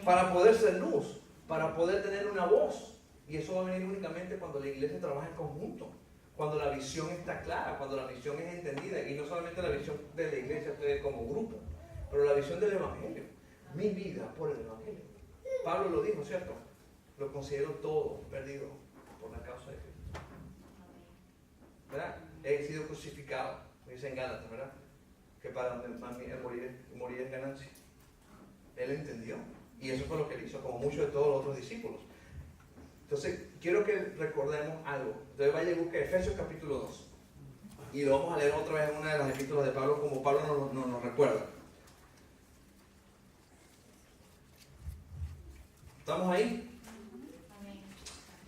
Para poder ser luz, para poder tener una voz. Y eso va a venir únicamente cuando la iglesia trabaja en conjunto, cuando la visión está clara, cuando la visión es entendida. Y no solamente la visión de la iglesia, ustedes como grupo, pero la visión del Evangelio. Mi vida por el Evangelio. Pablo lo dijo, ¿cierto? Lo considero todo perdido por la causa de Cristo. ¿Verdad? He sido crucificado. Dice en Gálatas, ¿verdad? Que para morir es ganancia. Él entendió. Y eso fue lo que él hizo, como muchos de todos los otros discípulos. Entonces, quiero que recordemos algo. Entonces, vaya y busque Efesios capítulo 2. Y lo vamos a leer otra vez en una de las epístolas de Pablo, como Pablo nos recuerda. ¿Estamos ahí?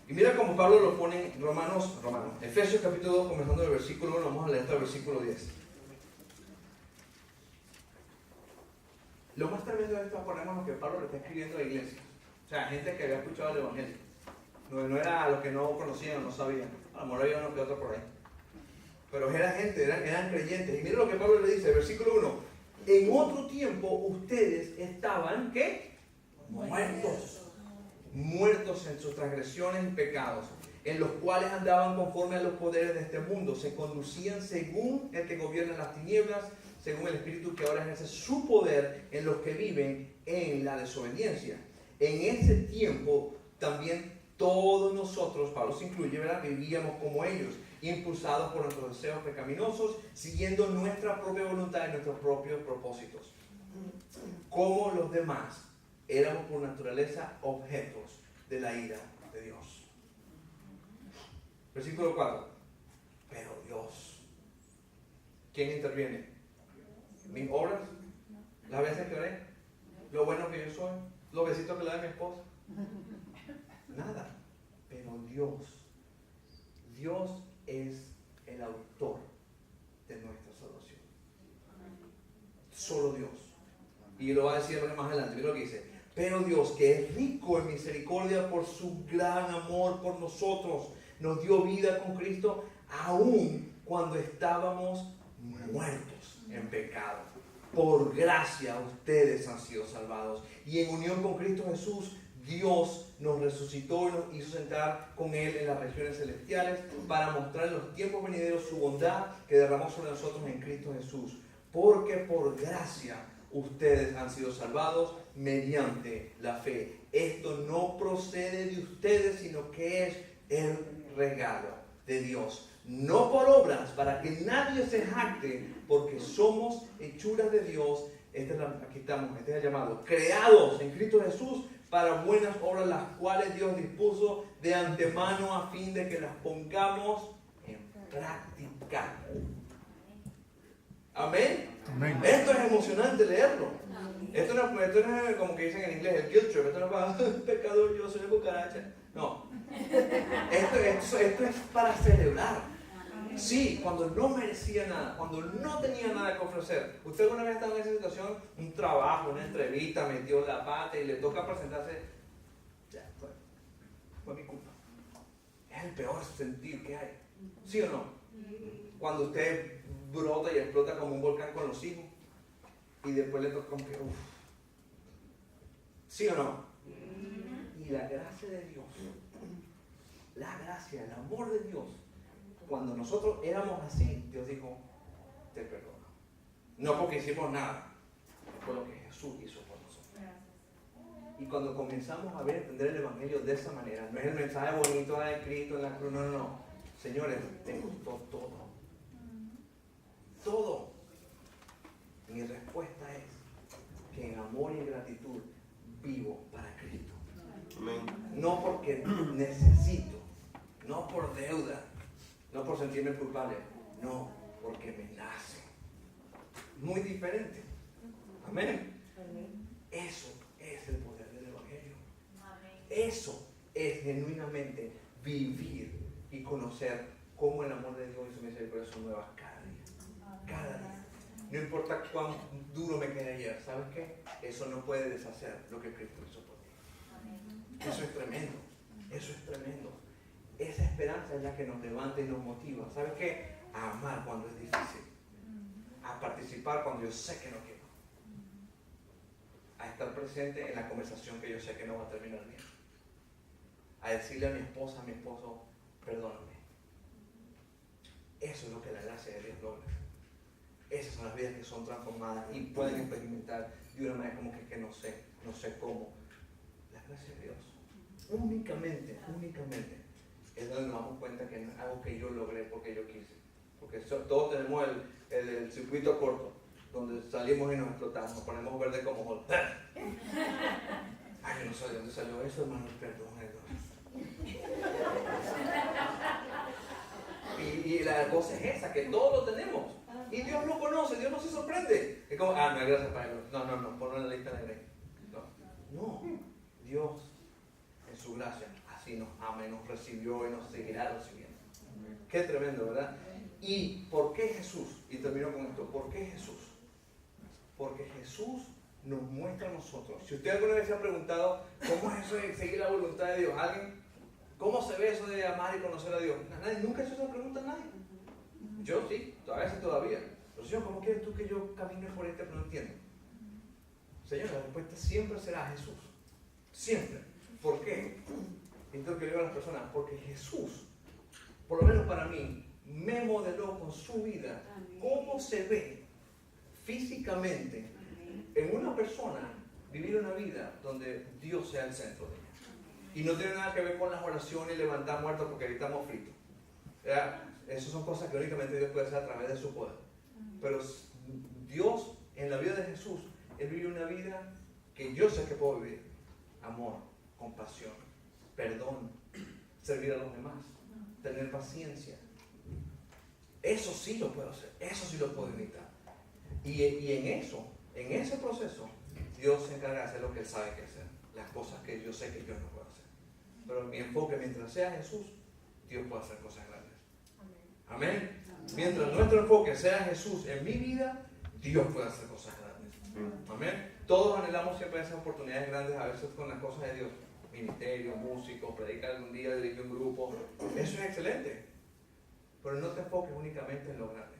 Y mira cómo Pablo lo pone en Romanos, Efesios capítulo 2, comenzando del versículo 1, vamos a leer hasta el versículo 10. Lo más tremendo de esto es ponernos lo que Pablo le está escribiendo a la iglesia. O sea, gente que había escuchado el Evangelio. No era a los que no conocían o no sabían. A lo mejor había uno que otro por ahí. Pero era gente, eran creyentes. Y mira lo que Pablo le dice, versículo 1. En otro tiempo ustedes estaban, ¿qué? Muertos en sus transgresiones y pecados, en los cuales andaban conforme a los poderes de este mundo, se conducían según el que gobierna las tinieblas, según el espíritu que ahora ejerce su poder en los que viven en la desobediencia. En ese tiempo también todos nosotros, Pablo se incluye, ¿verdad?, vivíamos como ellos, impulsados por nuestros deseos pecaminosos, siguiendo nuestra propia voluntad y nuestros propios propósitos. Como los demás, éramos por naturaleza objetos de la ira de Dios. Versículo 4. Pero Dios, ¿quién interviene? ¿Mis obras? ¿Las veces que oré? ¿Lo bueno que yo soy? ¿Los besitos que le da mi esposa? Nada. Pero Dios es el autor de nuestra salvación. Solo Dios. Y lo va a decir más adelante. Mira lo que dice. Pero Dios, que es rico en misericordia por su gran amor por nosotros, nos dio vida con Cristo aún cuando estábamos muertos en pecado. Por gracia ustedes han sido salvados. Y en unión con Cristo Jesús, Dios nos resucitó y nos hizo sentar con Él en las regiones celestiales para mostrar en los tiempos venideros su bondad que derramó sobre nosotros en Cristo Jesús. Porque por gracia ustedes han sido salvados mediante la fe. Esto no procede de ustedes, sino que es el regalo de Dios. No por obras, para que nadie se jacte, porque somos hechuras de Dios. Aquí estamos, este es el llamado. Creados en Cristo Jesús para buenas obras, las cuales Dios dispuso de antemano a fin de que las pongamos en práctica. Amén. Amén. Esto es emocionante leerlo. Esto no es como que dicen en inglés, el guilt trip. Esto no es para pecador, yo soy una cucaracha. No. Esto es para celebrar. Sí, cuando no merecía nada, cuando no tenía nada que ofrecer. ¿Usted alguna vez ha estado en esa situación? Un trabajo, una entrevista, metió la pata y le toca presentarse. Ya, fue mi culpa. Es el peor sentir que hay. ¿Sí o no? Cuando usted brota y explota como un volcán con los hijos y después le toca como que, uff. ¿Sí o no? Y la gracia de Dios, la gracia, el amor de Dios, cuando nosotros éramos así, Dios dijo, te perdono. No porque hicimos nada, fue lo que Jesús hizo por nosotros. Y cuando comenzamos a ver, entender el Evangelio de esa manera, no es el mensaje bonito de Cristo en la cruz, no. Señores, te gustó todo. Todo. Mi respuesta es que en amor y en gratitud vivo para Cristo. Amén. No porque necesito, no por deuda, no por sentirme culpable, no, porque me nace. Muy diferente. Amén. Eso es el poder del Evangelio. Eso es genuinamente vivir y conocer cómo el amor de Dios y su misericordia son nuevas cada día. Cada día. No importa cuán duro me quede ayer, ¿sabes qué? Eso no puede deshacer lo que Cristo hizo por mí. Eso es tremendo. Eso es tremendo. Esa esperanza es la que nos levanta y nos motiva. ¿Sabes qué? A amar cuando es difícil. A participar cuando yo sé que no quiero. A estar presente en la conversación que yo sé que no va a terminar bien. A decirle a mi esposa, a mi esposo, perdóname. Eso es lo que la gracia de Dios logra. Esas son las vidas que son transformadas y pueden experimentar de una manera como que no sé cómo. La gracia de Dios. Únicamente es donde nos damos cuenta que no es algo que yo logré porque yo quise. Porque todos tenemos el circuito corto, donde salimos y nos explotamos, nos ponemos verde como Hulk. Ay, yo no sé de dónde salió eso, hermano, perdón. Y la cosa es esa, que todos lo tenemos. Y Dios lo conoce, Dios no se sorprende. Es como, no hay gracias para Dios. No, ponlo en la lista negra. No, Dios en su gracia así nos ama y nos recibió y nos seguirá recibiendo. Qué tremendo, ¿verdad? ¿Y por qué Jesús? Y termino con esto. ¿Por qué Jesús? Porque Jesús nos muestra a nosotros. Si usted alguna vez se ha preguntado, ¿cómo es eso de seguir la voluntad de Dios? ¿Alguien? ¿Cómo se ve eso de amar y conocer a Dios? Nadie, nunca hizo esa pregunta a nadie. Yo sí, a veces todavía. Pero Señor, ¿cómo quieres tú que yo camine por este? Pero no entiendo. Señor, la respuesta siempre será Jesús. Siempre. ¿Por qué? Y esto que le digo a las personas, porque Jesús, por lo menos para mí, me modeló con su vida cómo se ve físicamente en una persona vivir una vida donde Dios sea el centro de ella. Y no tiene nada que ver con las oraciones y levantar muertos porque ahorita estamos fritos. Esas son cosas que únicamente Dios puede hacer a través de su poder. Pero Dios, en la vida de Jesús, Él vive una vida que yo sé que puedo vivir. Amor, compasión, perdón, servir a los demás, tener paciencia. Eso sí lo puedo hacer, eso sí lo puedo imitar. Y en ese proceso, Dios se encarga de hacer lo que Él sabe que hacer. Las cosas que yo sé que yo no puedo hacer. Pero mi enfoque, mientras sea Jesús, Dios puede hacer cosas grandes. Amén. Mientras nuestro enfoque sea Jesús en mi vida, Dios puede hacer cosas grandes. Amén. Todos anhelamos siempre esas oportunidades grandes, a veces con las cosas de Dios. Ministerio, músico, predicar algún día, dirigir un grupo. Eso es excelente. Pero no te enfoques únicamente en lo grande.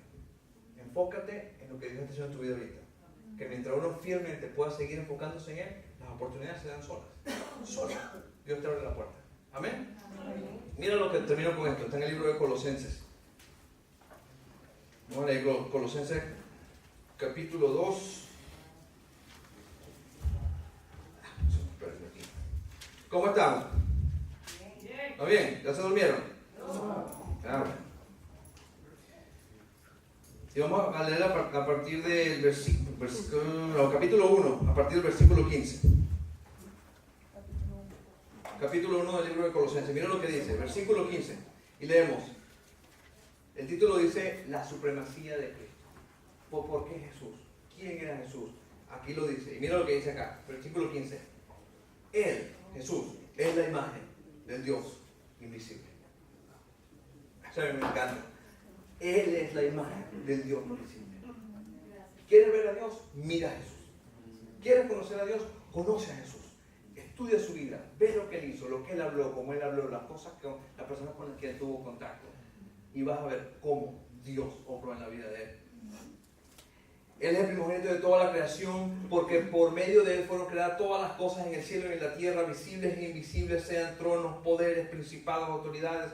Enfócate en lo que Dios está haciendo en tu vida ahorita. Que mientras uno fielmente pueda seguir enfocándose en Él, las oportunidades se dan solas. Solas. Dios te abre la puerta. Amén. Mira lo que termino con esto. Está en el libro de Colosenses. Vamos a leer Colosenses capítulo 2. ¿Cómo estamos? ¿Está bien? ¿Ya se durmieron? No. Y vamos a leer a partir del capítulo 1, a partir del versículo 15. Capítulo 1 del libro de Colosenses. Mira lo que dice, versículo 15. Y leemos. El título dice, la supremacía de Cristo. ¿Por qué Jesús? ¿Quién era Jesús? Aquí lo dice. Y mira lo que dice acá, versículo 15. Él, Jesús, es la imagen del Dios invisible. Eso a mí me encanta. Él es la imagen del Dios invisible. ¿Quieres ver a Dios? Mira a Jesús. ¿Quieres conocer a Dios? Conoce a Jesús. Estudia su vida, ve lo que Él hizo, lo que Él habló, cómo Él habló, las cosas que las personas con las que Él tuvo contacto. Y vas a ver cómo Dios obró en la vida de Él. Él es el primogénito de toda la creación, porque por medio de Él fueron creadas todas las cosas en el cielo y en la tierra, visibles e invisibles, sean tronos, poderes, principados, autoridades.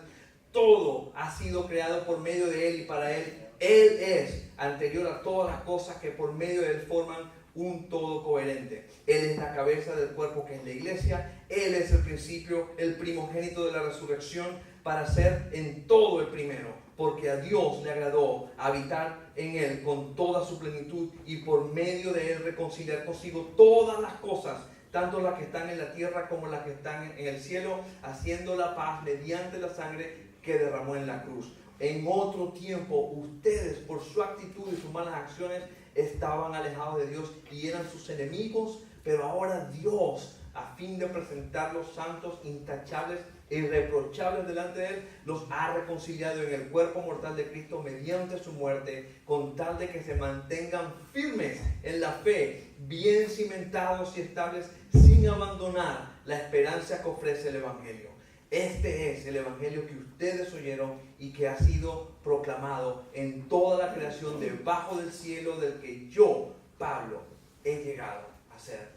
Todo ha sido creado por medio de Él y para Él. Él es anterior a todas las cosas que por medio de Él forman un todo coherente. Él es la cabeza del cuerpo que es la iglesia. Él es el principio, el primogénito de la resurrección, para ser en todo el primero, porque a Dios le agradó habitar en Él con toda su plenitud y por medio de Él reconciliar consigo todas las cosas, tanto las que están en la tierra como las que están en el cielo, haciendo la paz mediante la sangre que derramó en la cruz. En otro tiempo, ustedes por su actitud y sus malas acciones estaban alejados de Dios y eran sus enemigos, pero ahora Dios, a fin de presentarlos santos, intachables e irreprochables delante de Él, los ha reconciliado en el cuerpo mortal de Cristo mediante su muerte, con tal de que se mantengan firmes en la fe, bien cimentados y estables, sin abandonar la esperanza que ofrece el Evangelio. Este es el Evangelio que ustedes oyeron y que ha sido proclamado en toda la creación debajo del cielo, del que yo, Pablo, he llegado a ser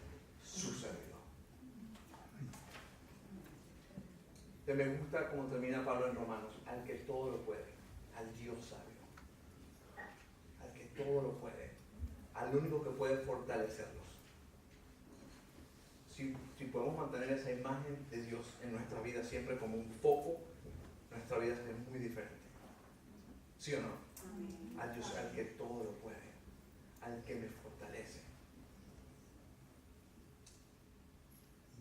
su servidor. Me gusta cómo termina Pablo en Romanos: al que todo lo puede, al Dios sabio, al que todo lo puede, al único que puede fortalecerlos. Si podemos mantener esa imagen de Dios en nuestra vida siempre como un foco, nuestra vida será muy diferente. ¿Sí o no? Al Dios, al que todo lo puede, al que me fortalece.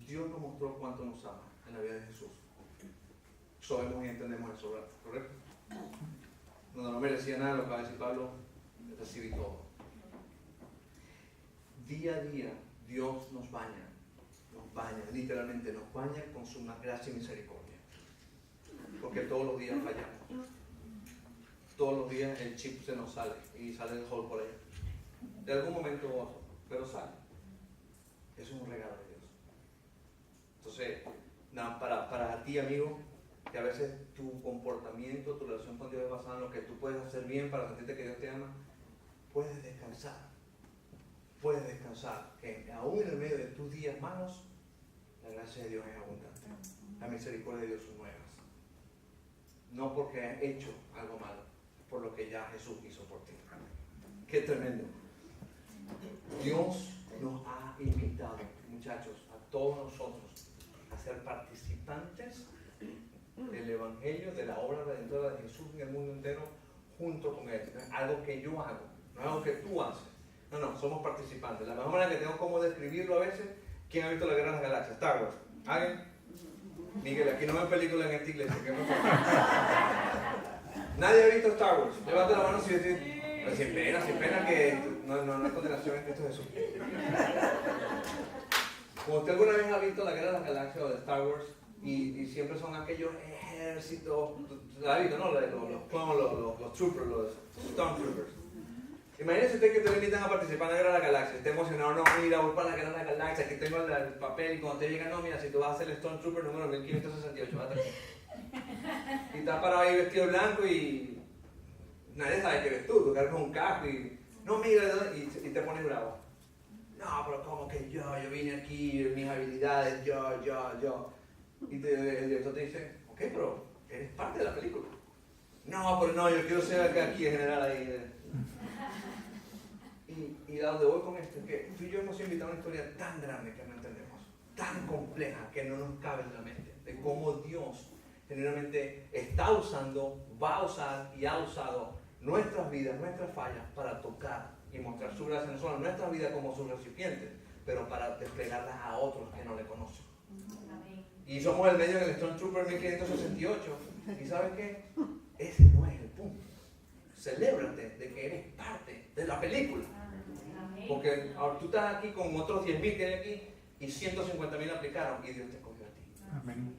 Dios nos mostró cuánto nos ama en la vida de Jesús. Sabemos y entendemos eso, ¿verdad? ¿Correcto? Cuando no merecía nada, lo que va a decir Pablo, recibí todo. Día a día, Dios nos baña, literalmente nos baña con su gracia y misericordia. Porque todos los días fallamos. Todos los días el chip se nos sale y sale el hole por ahí. De algún momento, pero sale. Eso es un regalo de Dios. Entonces, nada, para ti, amigo, que a veces tu comportamiento, tu relación con Dios es basada en lo que tú puedes hacer bien para sentirte que Dios te ama, puedes descansar. Puedes descansar, que aún en el medio de tus días malos, la gracia de Dios es abundante. La misericordia de Dios son nuevas. No porque has hecho algo malo, por lo que ya Jesús hizo por ti. Qué tremendo. Dios nos ha invitado, muchachos, a todos nosotros, a ser participantes del Evangelio, de la obra redentora de Jesús en el mundo entero, junto con Él. No es algo que yo hago, no es algo que tú haces. No, somos participantes. La mejor manera que tengo como describirlo a veces, ¿quién ha visto la Guerra de las Galaxias? Star Wars. ¿Alguien? Miguel, aquí no ven películas en esta iglesia. ¿Qué me pasa? ¿Nadie ha visto Star Wars? Levanta la mano si decís. Sin pena que no hay condenación en Cristo Jesús. Como usted alguna vez ha visto la Guerra de las Galaxias o de Star Wars, y siempre son aquellos ejércitos, ¿la ha visto, no? Los troopers, los stormtroopers. Imagínense usted que te invitan a participar en la Guerra de la Galaxia, esté emocionado, no, mira, voy para la Guerra de la Galaxia, aquí tengo el papel, y cuando te llega, no, mira, si tú vas a ser el Stormtrooper número 1568, vas a estar aquí. Y estás parado ahí vestido blanco y nadie sabe que eres tú cargas un casco y, no, mira, y te pones bravo. No, pero como que yo vine aquí, mis habilidades, yo. Y el director te dice, ok, pero eres parte de la película. No, pero no, yo quiero ser aquí el general ahí. Y a donde voy con esto es que tú y yo hemos invitado a una historia tan grande que no entendemos, tan compleja que no nos cabe en la mente, de cómo Dios generalmente está usando, va a usar y ha usado nuestras vidas, nuestras fallas para tocar y mostrar su gracia, no solo en nuestras vidas como sus recipientes, pero para desplegarlas a otros que no le conocen. Y somos el medio en el Stormtrooper 1568. ¿Y sabes qué? Ese no es el punto. Celébrate de que eres parte de la película. Porque ahora tú estás aquí con otros 10.000 que hay aquí y 150.000 aplicaron y Dios te escogió a ti. Amén.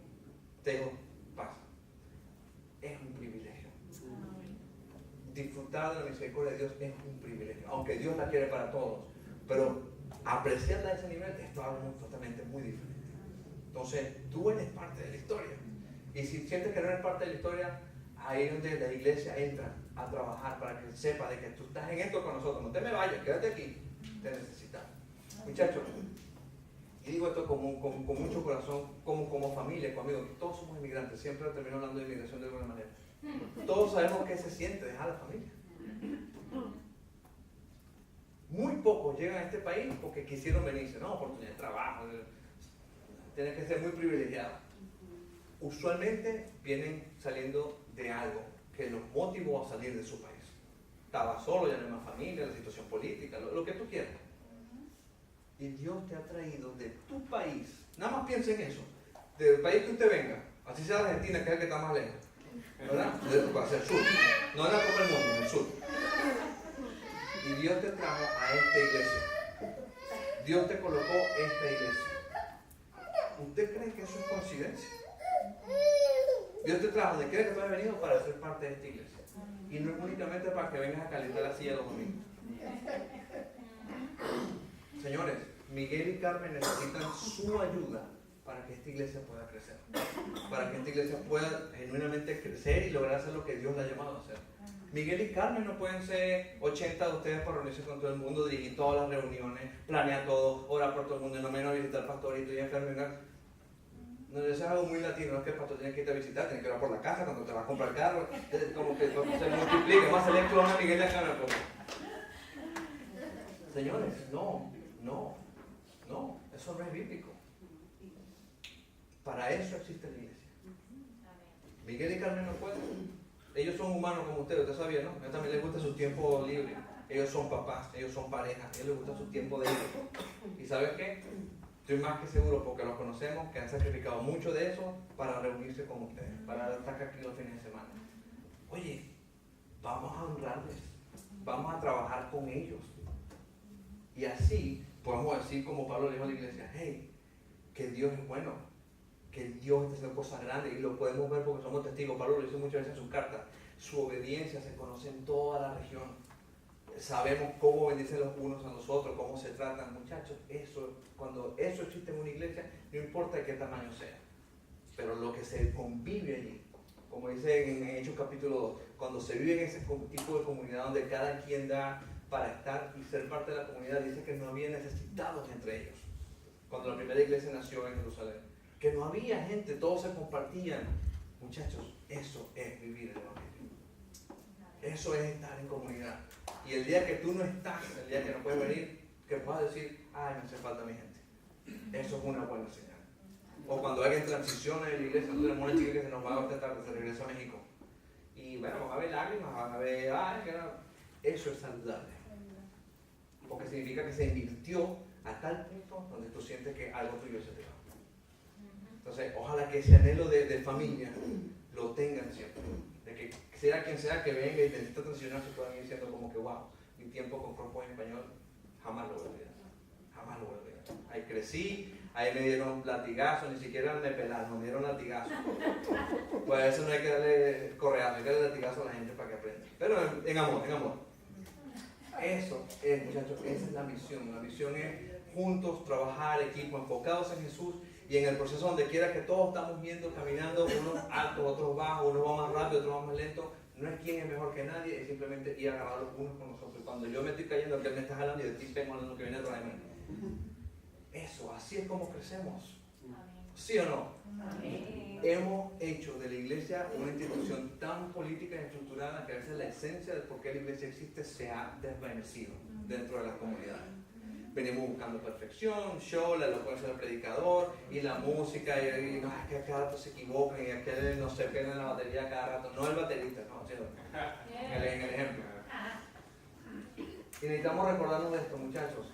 Te dijo, pasa. Es un privilegio. disfrutar de la misericordia de Dios es un privilegio, aunque Dios la quiere para todos, pero apreciarla a ese nivel es algo totalmente muy diferente. Entonces, tú eres parte de la historia. Y si sientes que no eres parte de la historia, ahí es donde la iglesia entra a trabajar para que sepa de que tú estás en esto con nosotros. No te me vayas, quédate aquí. Te necesitamos. Muchachos, y digo esto con mucho corazón, como familia, conmigo, que todos somos inmigrantes. Siempre termino hablando de inmigración de alguna manera. Todos sabemos qué se siente dejar a la familia. Muy pocos llegan a este país porque quisieron venirse, ¿no? Oportunidad de trabajo. Tienen que ser muy privilegiados. Usualmente vienen saliendo de algo que los motivó a salir de su país. Estaba solo, ya no hay más familia, la situación política, lo que tú quieras. Y Dios te ha traído de tu país. Nada más piensa en eso. Del país que usted venga, así sea Argentina, que es el que está más lejos, ¿verdad? Hacia el sur. No en la Copa del Mundo, en el sur. Y Dios te trajo a esta iglesia. Dios te colocó esta iglesia. ¿Usted cree que eso es coincidencia? Dios te trajo, ¿de qué que tú has venido? Para ser parte de esta iglesia. Y no es únicamente para que vengas a calentar la silla los domingos. Señores, Miguel y Carmen necesitan su ayuda para que esta iglesia pueda crecer. Para que esta iglesia pueda genuinamente crecer y lograr hacer lo que Dios la ha llamado a hacer. Miguel y Carmen no pueden ser 80 de ustedes para reunirse con todo el mundo, dirigir todas las reuniones, planear todo, orar por todo el mundo, y no menos visitar al pastorito y enfermedad. No, eso es algo muy latino, no es que el pastor tiene que irte a visitar, tiene que orar por la casa cuando te vas a comprar el carro, como que se multiplique, más se le clona a Miguel y a Carmen. Señores, no, eso no es bíblico. Para eso existe la iglesia. Miguel y Carmen no pueden. Ellos son humanos como usted sabía, ¿no? A ellos también les gusta su tiempo libre. Ellos son papás, ellos son pareja, a ellos les gusta su tiempo de libre. ¿Y sabes qué? Estoy más que seguro, porque los conocemos, que han sacrificado mucho de eso para reunirse con ustedes, para estar aquí los fines de semana. Oye, vamos a honrarles, vamos a trabajar con ellos. Y así podemos decir, como Pablo le dijo a la iglesia, hey, que Dios es bueno, que Dios está haciendo cosas grandes, y lo podemos ver porque somos testigos. Pablo lo dice muchas veces en sus cartas. Su obediencia se conoce en toda la región. Sabemos cómo bendicen los unos a los otros, cómo se tratan. Muchachos, cuando eso existe en una iglesia, no importa de qué tamaño sea, pero lo que se convive allí, como dice en Hechos capítulo 2, cuando se vive en ese tipo de comunidad donde cada quien da para estar y ser parte de la comunidad, dice que no había necesitados entre ellos. Cuando la primera iglesia nació en Jerusalén, que no había gente, todos se compartían. Muchachos, eso es vivir el evangelio. Eso es estar en comunidad. Y el día que tú no estás, el día que no puedes venir, que puedas decir, ay, me hace falta mi gente. Eso es una buena señal. O cuando alguien transiciona en la iglesia, nosotros tenemos una chica que se nos va a esta tarde, se regresa a México. Y bueno, van a haber lágrimas, van a ver, ay, que no. Eso es saludable. Porque significa que se invirtió a tal punto donde tú sientes que algo tuyo se te va. Entonces, ojalá que ese anhelo de familia lo tengan siempre. De que sea quien sea que venga y necesita transicionar, se puedan ir diciendo como que, wow, mi tiempo con Crosspoint en español jamás lo voy a olvidar. Jamás lo voy a olvidar. Ahí crecí, ahí me dieron latigazos, ni siquiera me pelaron, me dieron latigazos. Pues a eso no hay que darle correazo, hay que darle latigazo a la gente para que aprenda. Pero en amor, en amor. Eso es, muchachos, esa es la misión. La misión es juntos trabajar, equipo, enfocados en Jesús. Y en el proceso donde quiera que todos estamos viendo, caminando, unos altos, otros bajos, unos van más rápido, otros van más lento, no es quién es mejor que nadie, es simplemente ir agarrados unos con nosotros. Cuando yo me estoy cayendo, que él me está jalando y de ti tengo lo que viene atrás de mí. Eso, así es como crecemos. ¿Sí o no? Amén. Hemos hecho de la iglesia una institución tan política y estructurada que a veces la esencia de por qué la iglesia existe se ha desvanecido dentro de las comunidades. Venimos buscando perfección, show, la elocuencia del predicador y la música, y no, es que cada rato se equivocan y aquel no se pega en la batería cada rato, no el baterista, no, sino en el ejemplo. Y necesitamos recordarnos de esto, muchachos.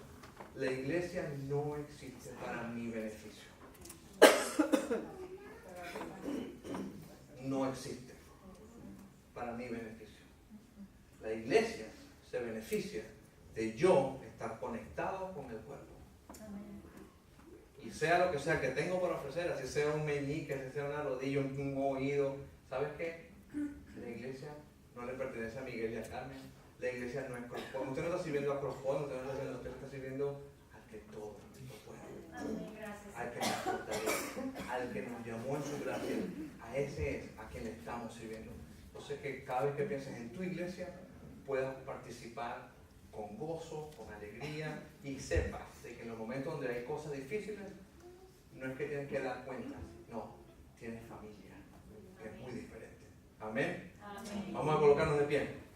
La iglesia no existe para mi beneficio. No existe para mi beneficio. La iglesia se beneficia de yo estar conectado con el cuerpo. Y sea lo que sea que tengo para ofrecer, así sea un meñique, así sea una rodilla, un oído, ¿sabes qué? La iglesia no le pertenece a Miguel y a Carmen. La iglesia no es Crosspoint. Usted no está sirviendo a Crosspoint, usted está sirviendo al que todo lo puede. Al que nos fortalece, al que nos llamó en su gracia. A ese es a quien le estamos sirviendo. Entonces que cada vez que pienses en tu iglesia puedas participar con gozo, con alegría y sepas de que en los momentos donde hay cosas difíciles no es que tienes que dar cuentas, no, tienes familia, que es muy diferente. Amén. Amén. Vamos a colocarnos de pie.